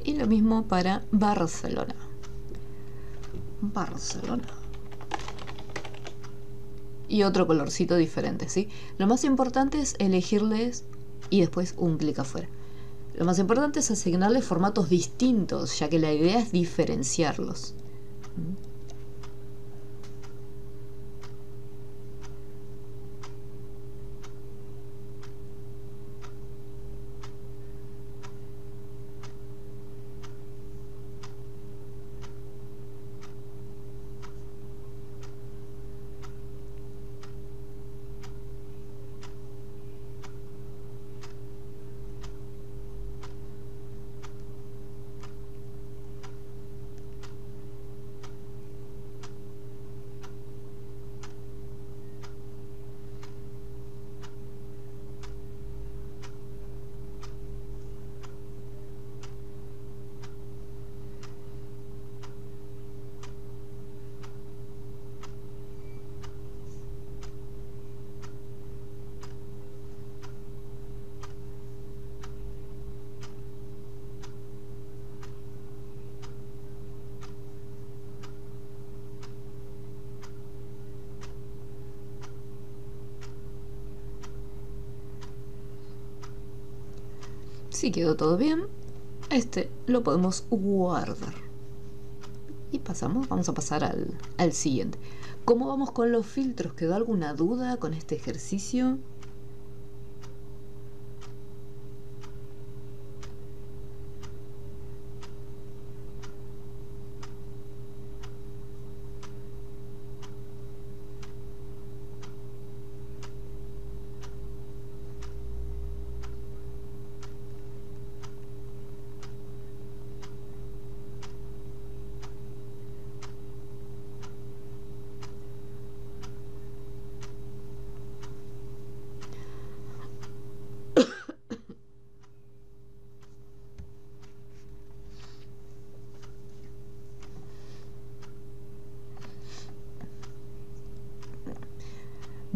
Y lo mismo para Barcelona. Barcelona. Y otro colorcito diferente, ¿sí? Lo más importante es elegirles y después un clic afuera. Lo más importante es asignarles formatos distintos, ya que la idea es diferenciarlos. Si quedó todo bien, este lo podemos guardar. Y vamos a pasar al siguiente. ¿Cómo vamos con los filtros? ¿Quedó alguna duda con este ejercicio?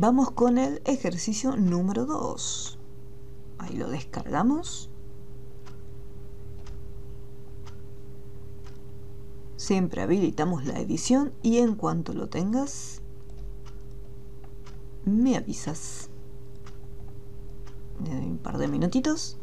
Vamos con el ejercicio número 2. Ahí lo descargamos. Siempre habilitamos la edición y en cuanto lo tengas, me avisas. Le doy un par de minutitos.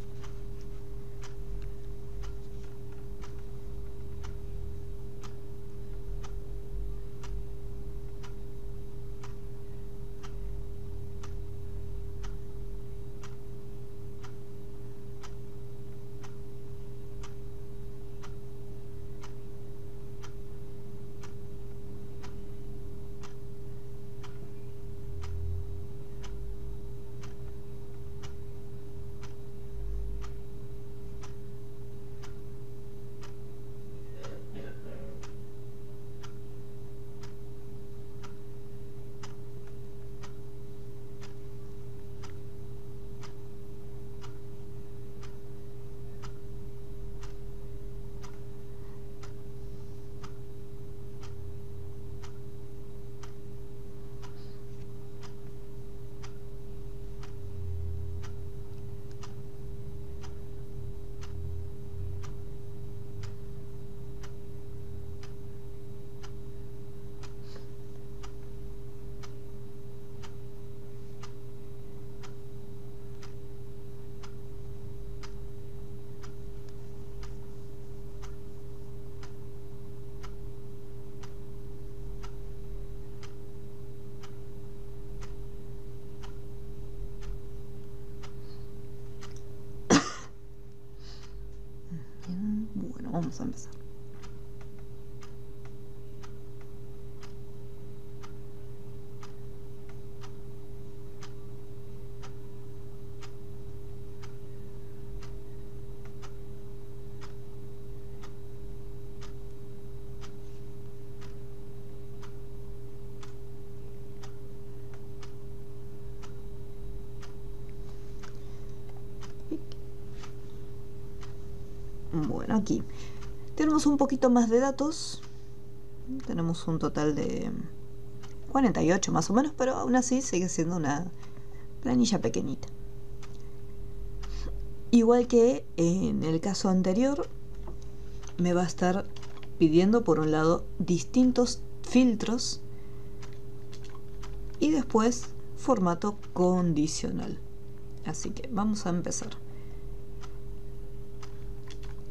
Bueno, vamos a empezar. Bueno, aquí tenemos un poquito más de datos. Tenemos un total de 48 más o menos, pero aún así sigue siendo una planilla pequeñita. Igual que en el caso anterior, me va a estar pidiendo por un lado distintos filtros y después formato condicional. Así que vamos a empezar.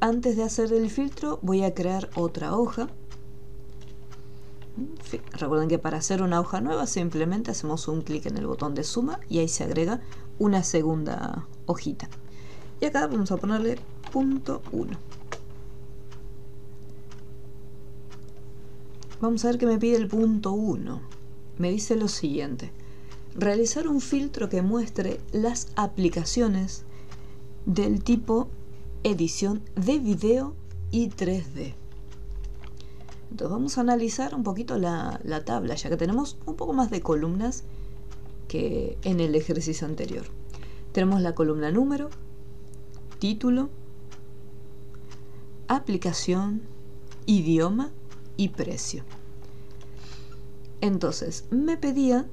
Antes de hacer el filtro voy a crear otra hoja. Recuerden que para hacer una hoja nueva simplemente hacemos un clic en el botón de suma y ahí se agrega una segunda hojita. Y acá vamos a ponerle punto 1. Vamos a ver qué me pide el punto 1. Me dice lo siguiente: realizar un filtro que muestre las aplicaciones del tipo edición de video y 3D. Entonces vamos a analizar un poquito la tabla, ya que tenemos un poco más de columnas que en el ejercicio anterior. Tenemos la columna número, título, aplicación, idioma y precio. Entonces me pedía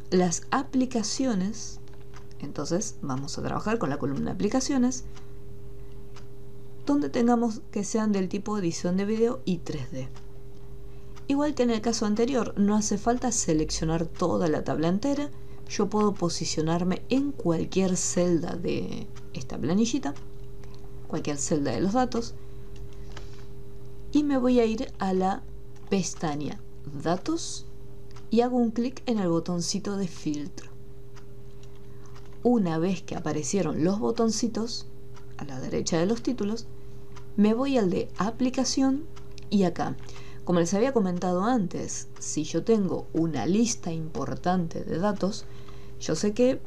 las aplicaciones. Entonces vamos a trabajar con la columna aplicaciones, donde tengamos que sean del tipo edición de video y 3D. Igual que en el caso anterior, no hace falta seleccionar toda la tabla entera. Yo puedo posicionarme en cualquier celda de esta planillita cualquier celda de los datos, y me voy a ir a la pestaña Datos y hago un clic en el botoncito de filtro. Una vez que aparecieron los botoncitos a la derecha de los títulos, me voy al de aplicación y acá, como les había comentado antes, si yo tengo una lista importante de datos, yo sé que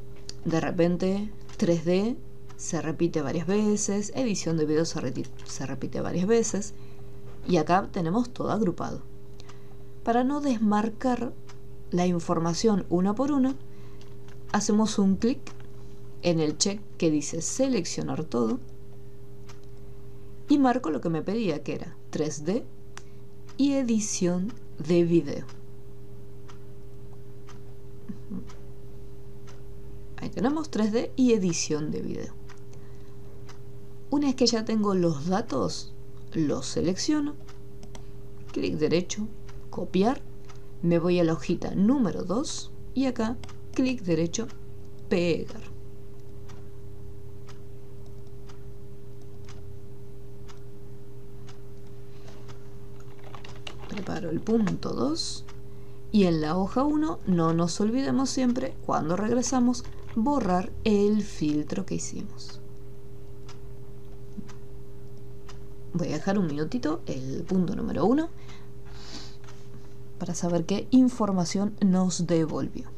de repente 3D se repite varias veces, edición de video se repite varias veces, y acá tenemos todo agrupado. Para no desmarcar la información una por una, hacemos un clic en el check que dice seleccionar todo y marco lo que me pedía, que era 3D y edición de video. Ahí tenemos 3D y edición de video. Una vez que ya tengo los datos, los selecciono, clic derecho, copiar, me voy a la hojita número 2 y acá, clic derecho, pegar. Preparo el punto 2 y en la hoja 1 no nos olvidemos siempre, cuando regresamos, borrar el filtro que hicimos. Voy a dejar un minutito el punto número 1 para saber qué información nos devolvió.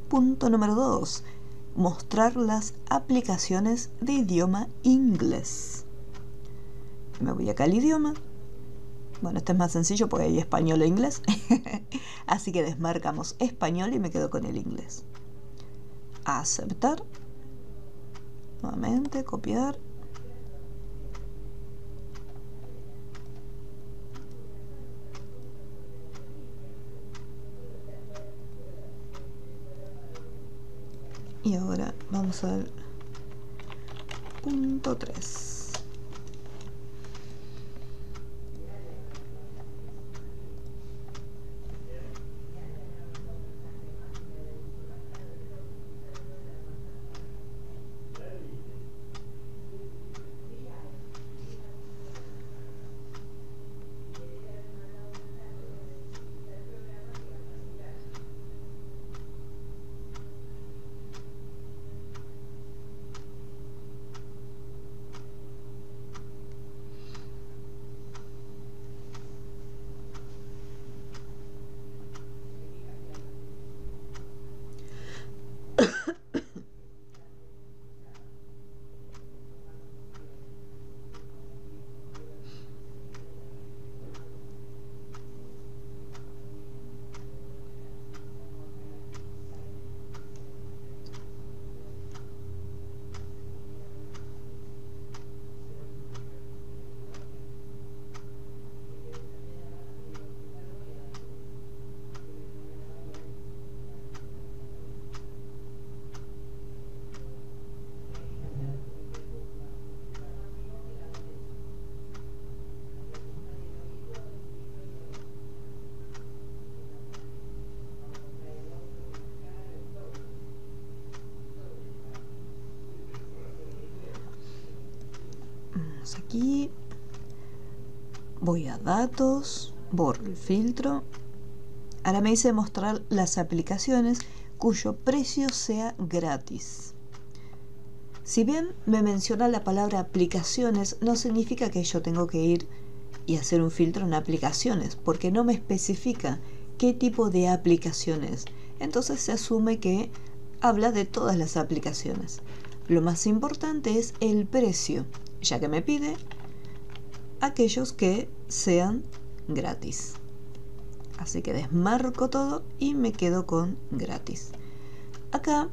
Punto número 2. Mostrar las aplicaciones de idioma inglés. Me voy acá al idioma. Bueno, este es más sencillo porque hay español e inglés. Así que desmarcamos español y me quedo con el inglés. Aceptar. Nuevamente, copiar. Y ahora vamos al punto 3. Vamos aquí, voy a datos, borro el filtro. Ahora me dice mostrar las aplicaciones cuyo precio sea gratis. Si bien me menciona la palabra aplicaciones, no significa que yo tengo que ir y hacer un filtro en aplicaciones, porque no me especifica qué tipo de aplicaciones. Entonces se asume que habla de todas las aplicaciones. Lo más importante es el precio, ya que me pide aquellos que sean gratis. Así que desmarco todo y me quedo con gratis. Acá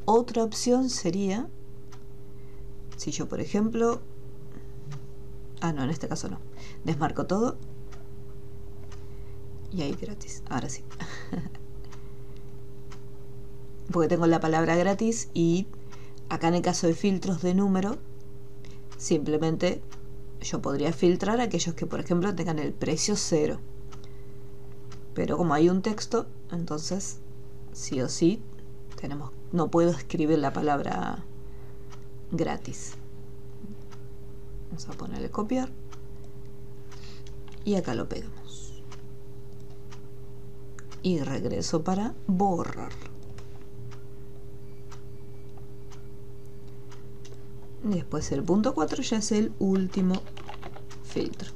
otra opción sería, si yo por ejemplo, no, en este caso no, desmarco todo y ahí gratis, ahora sí. Porque tengo la palabra gratis y acá en el caso de filtros de número, simplemente yo podría filtrar aquellos que por ejemplo tengan el precio 0. Pero como hay un texto, entonces sí o sí no puedo escribir la palabra gratis. Vamos a ponerle copiar y acá lo pegamos y regreso para borrar. Después el punto 4 ya es el último filtro.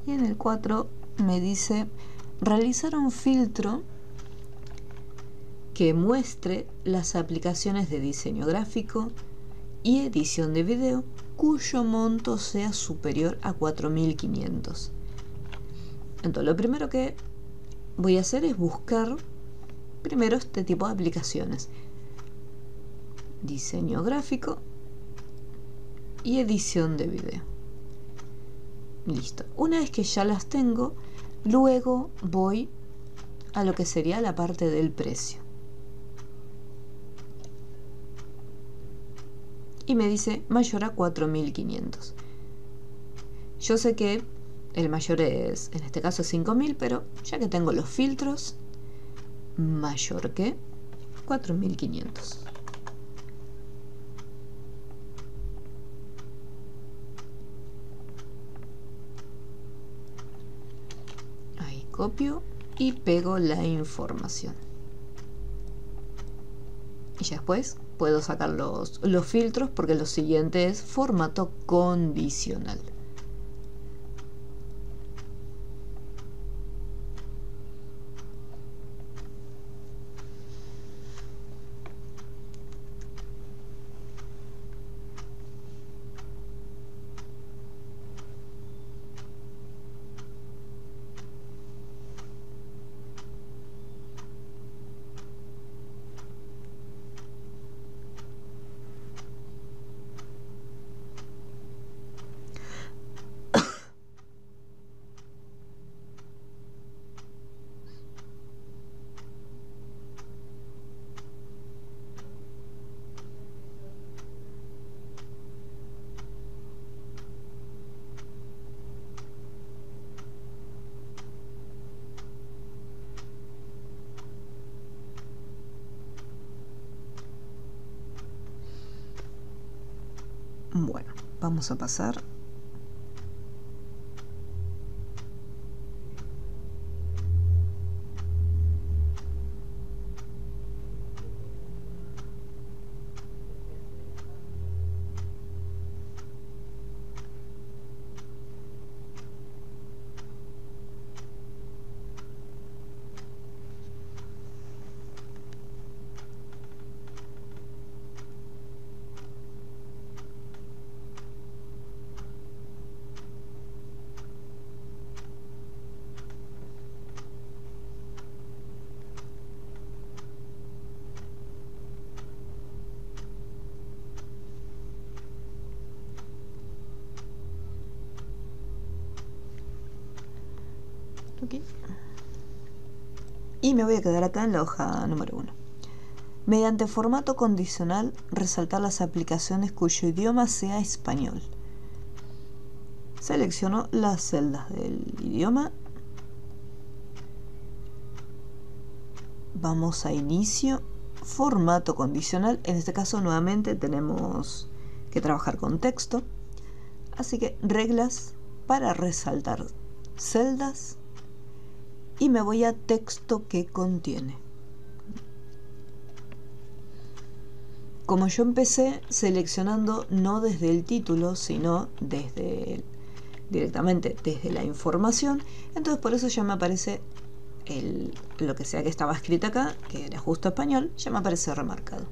Y en el 4 me dice realizar un filtro que muestre las aplicaciones de diseño gráfico y edición de video cuyo monto sea superior a 4.500. Entonces lo primero que voy a hacer es buscar primero este tipo de aplicaciones: diseño gráfico y edición de video. Listo. Una vez que ya las tengo, luego voy a lo que sería la parte del precio. Y me dice mayor a 4.500. Yo sé que el mayor es, en este caso, 5.000, pero ya que tengo los filtros, mayor que 4.500. Copio y pego la información. Y ya después puedo sacar los filtros, porque lo siguiente es formato condicional. Bueno, vamos a pasar . Ok. Y me voy a quedar acá en la hoja número 1. Mediante formato condicional, resaltar las aplicaciones cuyo idioma sea español. Selecciono las celdas del idioma. Vamos a inicio, formato condicional. En este caso nuevamente tenemos que trabajar con texto. Así que reglas para resaltar celdas. Y me voy a texto que contiene. Como yo empecé seleccionando no desde el título, sino directamente desde la información, entonces por eso ya me aparece lo que sea que estaba escrito acá, que era justo español, ya me aparece remarcado.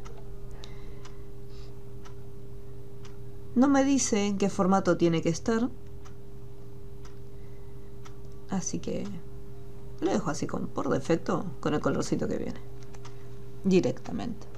No me dice en qué formato tiene que estar, así que lo dejo así por defecto con el colorcito que viene directamente.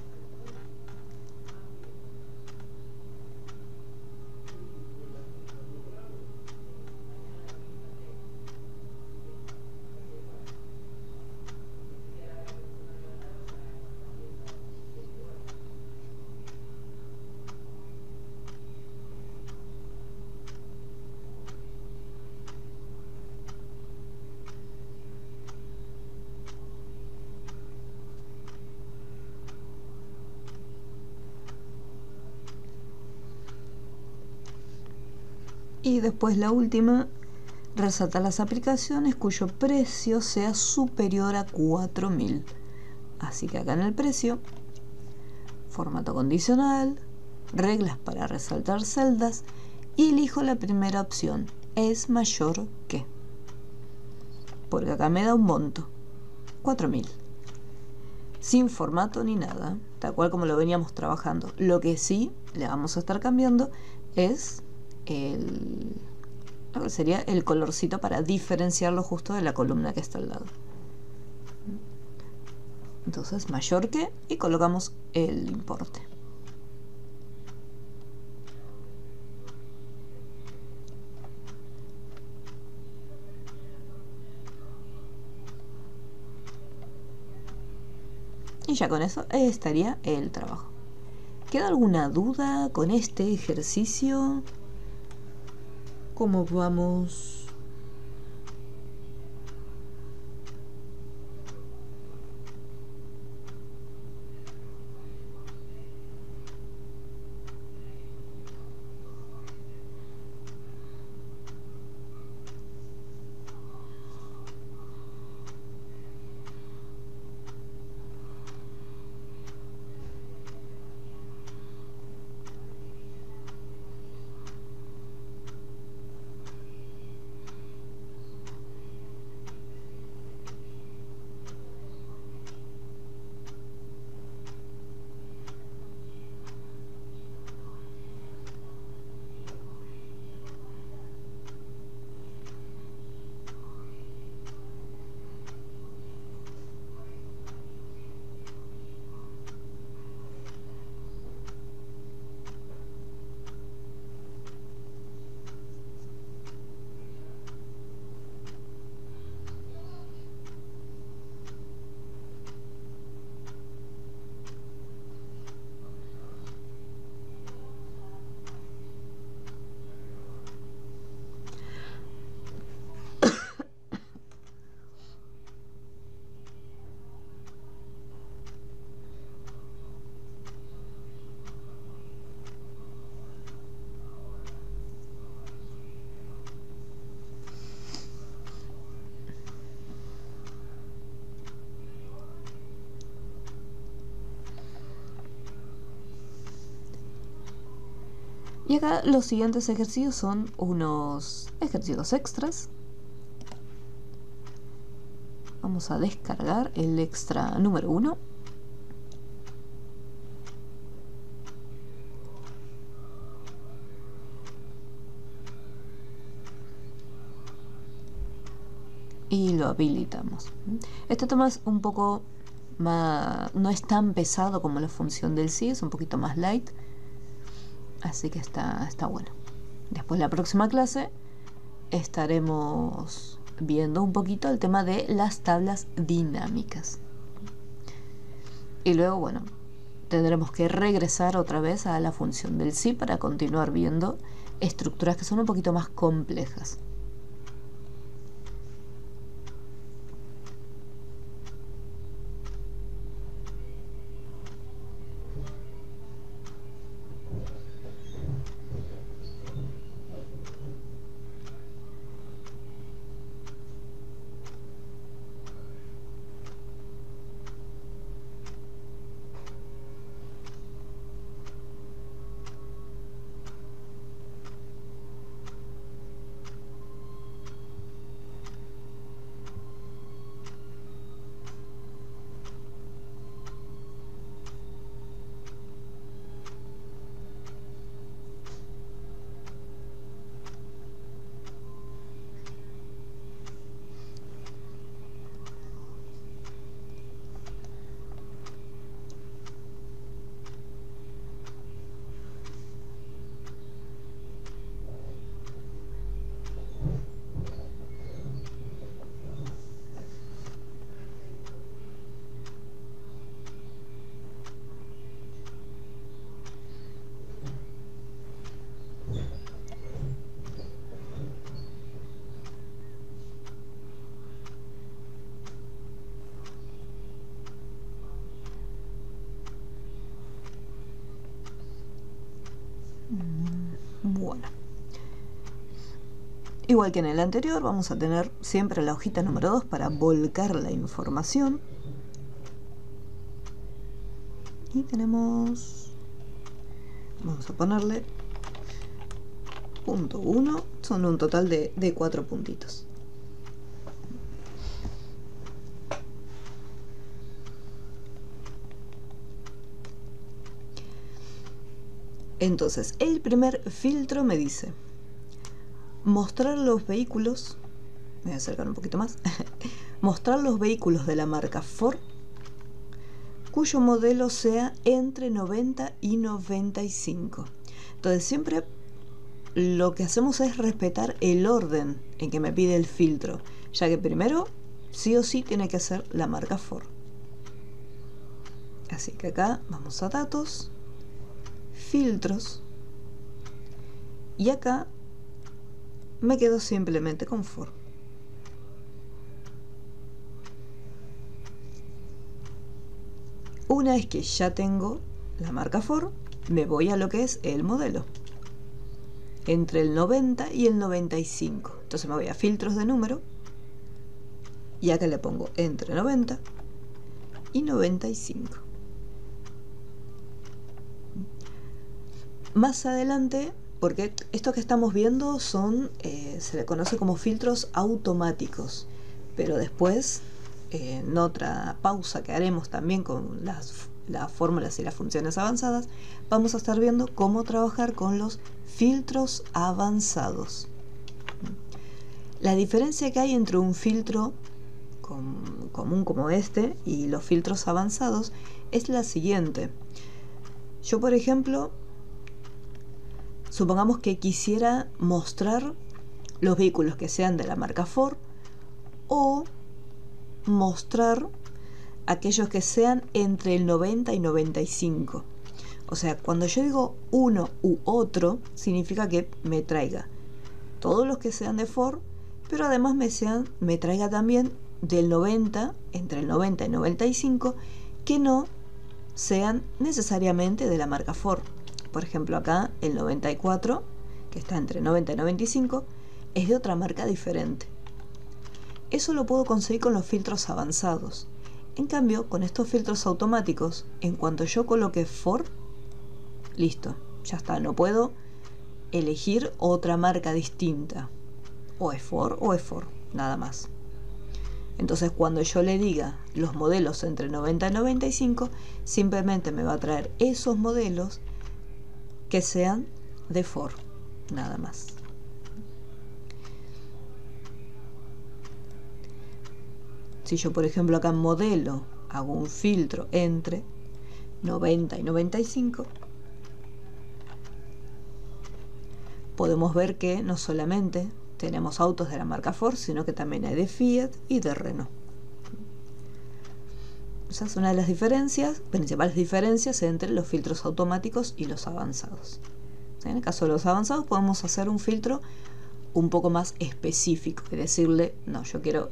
Y después la última, resaltar las aplicaciones cuyo precio sea superior a 4.000. Así que acá en el precio, formato condicional, reglas para resaltar celdas y elijo la primera opción, es mayor que. Porque acá me da un monto, 4.000. Sin formato ni nada, tal cual como lo veníamos trabajando. Lo que sí le vamos a estar cambiando es sería el colorcito para diferenciarlo justo de la columna que está al lado. Entonces mayor que y colocamos el importe. Y ya con eso estaría el trabajo. ¿Queda alguna duda con este ejercicio? ¿Cómo vamos? Y acá los siguientes ejercicios son unos ejercicios extras. Vamos a descargar el extra número 1. Y lo habilitamos. Este tema es un poco más, no es tan pesado como la función del sí, es un poquito más light. Así que está bueno. Después la próxima clase estaremos viendo un poquito el tema de las tablas dinámicas. Y luego, bueno, tendremos que regresar otra vez a la función del sí para continuar viendo estructuras que son un poquito más complejas. Bueno, igual que en el anterior, vamos a tener siempre la hojita número 2 para volcar la información. Y tenemos, vamos a ponerle punto 1, son un total de 4 puntitos. Entonces, el primer filtro me dice mostrar los vehículos, me voy a acercar un poquito más, mostrar los vehículos de la marca Ford cuyo modelo sea entre 90 y 95. Entonces siempre lo que hacemos es respetar el orden en que me pide el filtro, ya que primero sí o sí tiene que ser la marca Ford. Así que acá vamos a datos, filtros, y acá me quedo simplemente con Ford. Una vez que ya tengo la marca Ford, me voy a lo que es el modelo, entre el 90 y el 95. Entonces me voy a filtros de número y acá le pongo entre 90 y 95. Más adelante, porque esto que estamos viendo son, se le conoce como filtros automáticos, pero después, en otra pausa que haremos también con las fórmulas y las funciones avanzadas, vamos a estar viendo cómo trabajar con los filtros avanzados. La diferencia que hay entre un filtro común como este y los filtros avanzados es la siguiente. Yo, por ejemplo, supongamos que quisiera mostrar los vehículos que sean de la marca Ford o mostrar aquellos que sean entre el 90 y 95. O sea, cuando yo digo uno u otro, significa que me traiga todos los que sean de Ford, pero además me traiga también del 90, entre el 90 y 95, que no sean necesariamente de la marca Ford. Por ejemplo, acá el 94, que está entre 90 y 95, es de otra marca diferente. Eso lo puedo conseguir con los filtros avanzados. En cambio, con estos filtros automáticos, en cuanto yo coloque Ford, listo, ya está, no puedo elegir otra marca distinta. O es Ford o es Ford, nada más. Entonces, cuando yo le diga los modelos entre 90 y 95, simplemente me va a traer esos modelos que sean de Ford, nada más. Si yo, por ejemplo, acá en modelo hago un filtro entre 90 y 95, podemos ver que no solamente tenemos autos de la marca Ford, sino que también hay de Fiat y de Renault. Esa es una de las principales diferencias entre los filtros automáticos y los avanzados. En el caso de los avanzados podemos hacer un filtro un poco más específico y decirle, no, yo quiero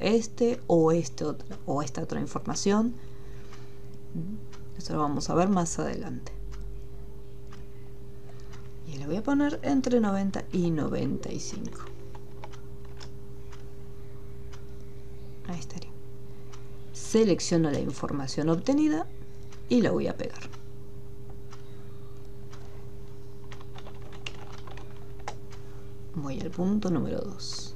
o esta otra información. Eso lo vamos a ver más adelante. Y le voy a poner entre 90 y 95. Ahí estaría. Selecciono la información obtenida y la voy a pegar. Voy al punto número 2.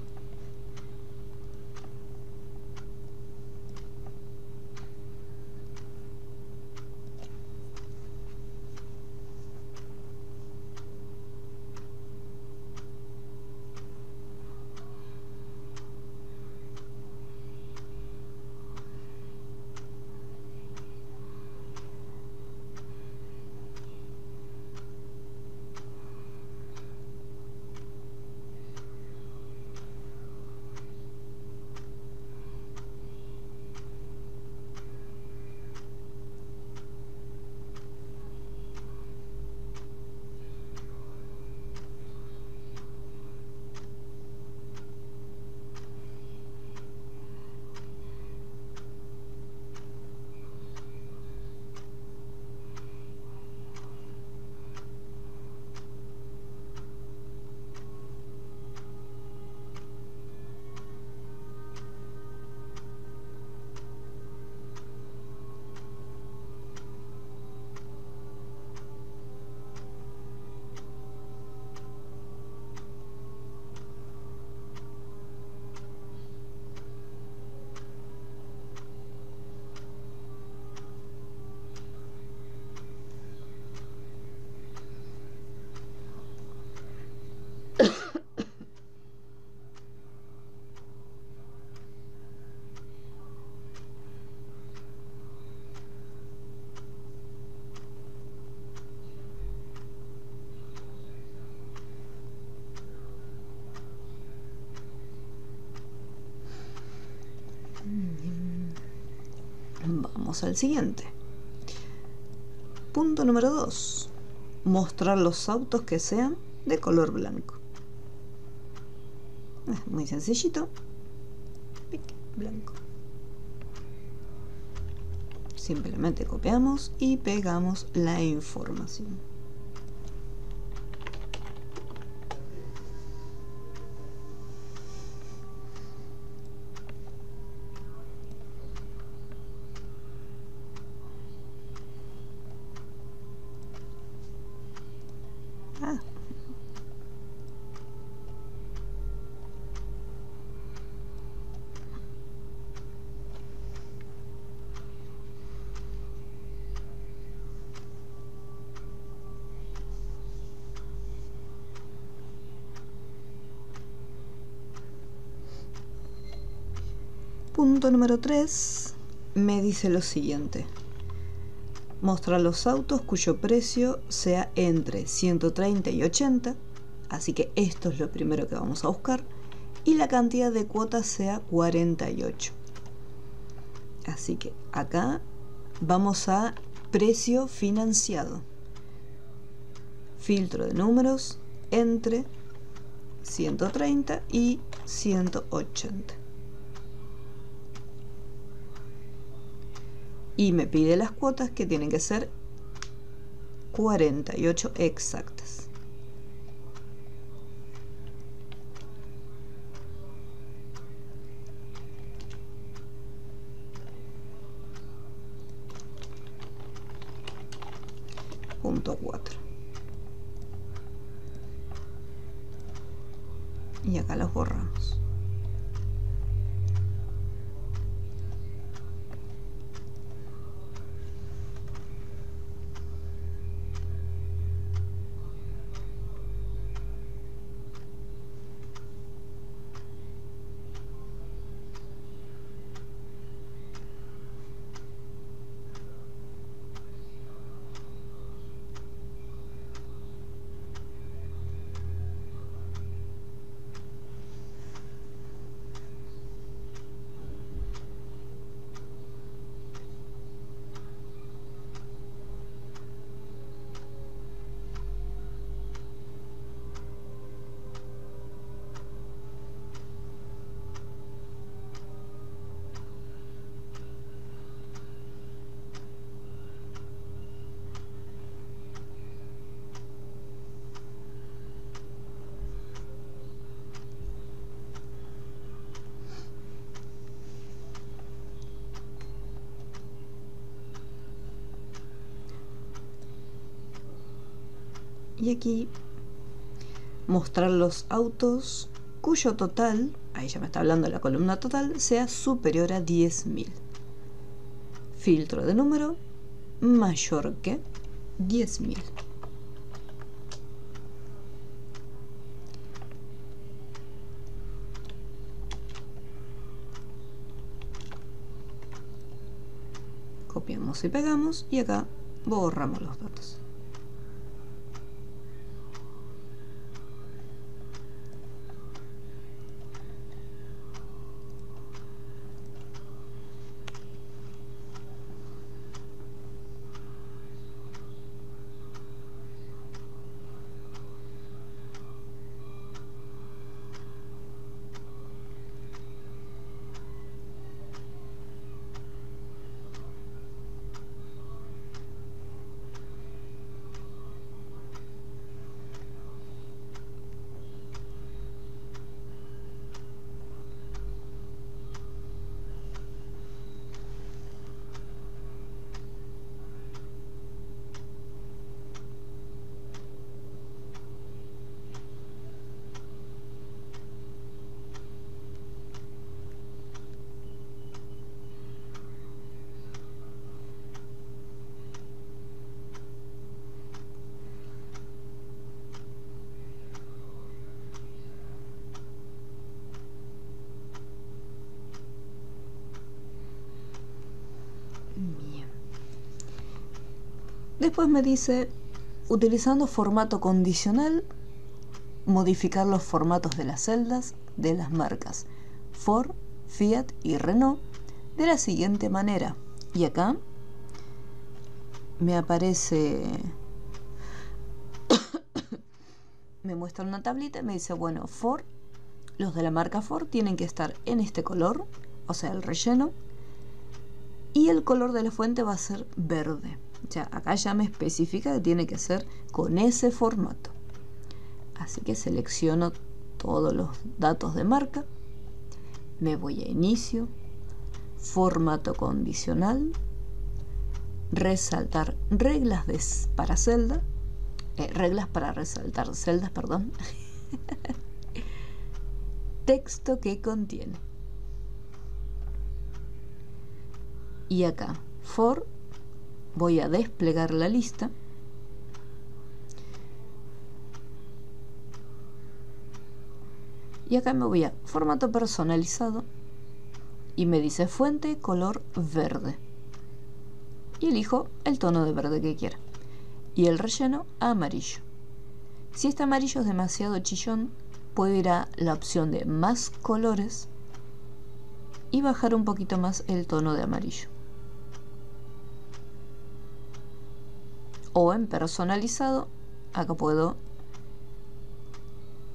Vamos al siguiente. Punto número 2. Mostrar los autos que sean de color blanco. Muy sencillito. Blanco. Simplemente copiamos y pegamos la información. Punto número 3 me dice lo siguiente: mostrar los autos cuyo precio sea entre 130 y 80, así que esto es lo primero que vamos a buscar, y la cantidad de cuotas sea 48. Así que acá vamos a precio financiado, filtro de números entre 130 y 180. Y me pide las cuotas, que tienen que ser 48 exactas. Punto 4. Y acá los borramos. Y aquí mostrar los autos cuyo total, ahí ya me está hablando de la columna total, sea superior a 10.000. Filtro de número mayor que 10.000. Copiamos y pegamos y acá borramos los datos. Bien. Después me dice, utilizando formato condicional, modificar los formatos de las celdas de las marcas Ford, Fiat y Renault de la siguiente manera. Y acá me aparece, me muestra una tablita y me dice, bueno, Ford, los de la marca Ford tienen que estar en este color, o sea, el relleno, y el color de la fuente va a ser verde. Ya, acá ya me especifica que tiene que ser con ese formato. Así que selecciono todos los datos de marca, me voy a inicio, formato condicional, resaltar reglas para celda, reglas para resaltar celdas, perdón. Texto que contiene. Y acá, for, voy a desplegar la lista. Y acá me voy a formato personalizado y me dice fuente color verde. Y elijo el tono de verde que quiera. Y el relleno amarillo. Si este amarillo es demasiado chillón, puedo ir a la opción de más colores y bajar un poquito más el tono de amarillo. O en personalizado, acá puedo,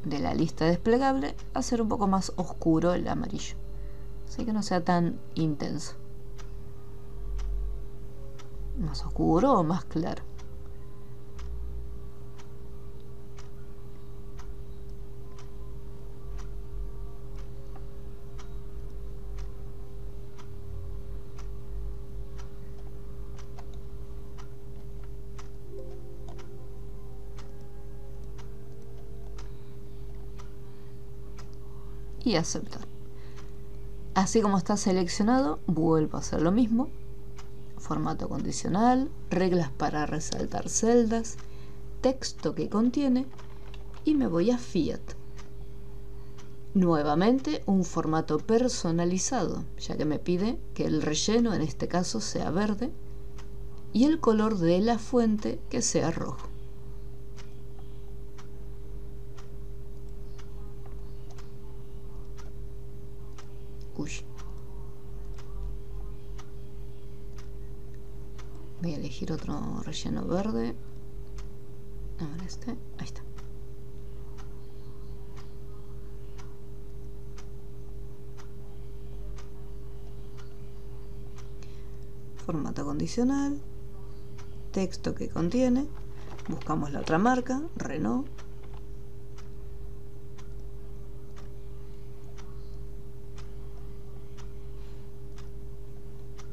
de la lista desplegable, hacer un poco más oscuro el amarillo, así que no sea tan intenso. Más oscuro o más claro. Y aceptar. Así como está seleccionado, vuelvo a hacer lo mismo. Formato condicional, reglas para resaltar celdas, texto que contiene, y me voy a Fiat. Nuevamente un formato personalizado, ya que me pide que el relleno en este caso sea verde y el color de la fuente que sea rojo. Uy. Voy a elegir otro relleno verde. Ahora este, ahí está. Formato condicional, texto que contiene, buscamos la otra marca, Renault.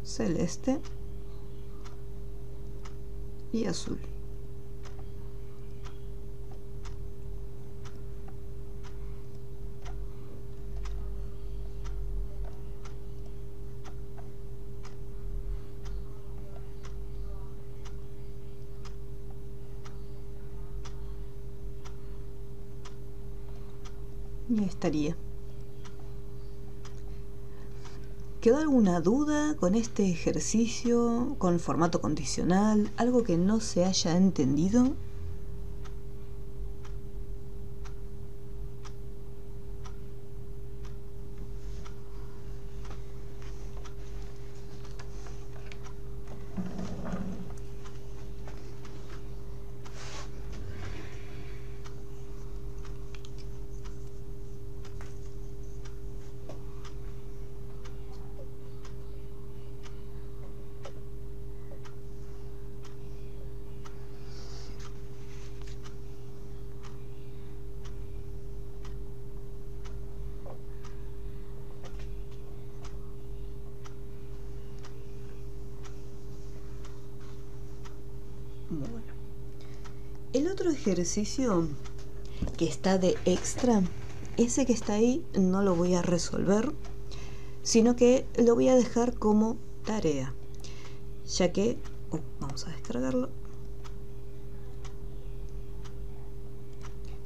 Celeste y azul. Y ahí estaría. ¿Quedó alguna duda con este ejercicio, con el formato condicional? ¿Algo que no se haya entendido? Bueno. El otro ejercicio que está de extra, ese que está ahí no lo voy a resolver, sino que lo voy a dejar como tarea, ya que vamos a descargarlo.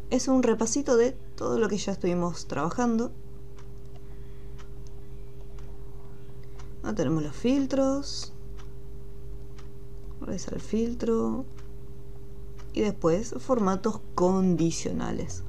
Es un repasito de todo lo que ya estuvimos trabajando. Ahora tenemos los filtros, realizar el filtro y después formatos condicionales.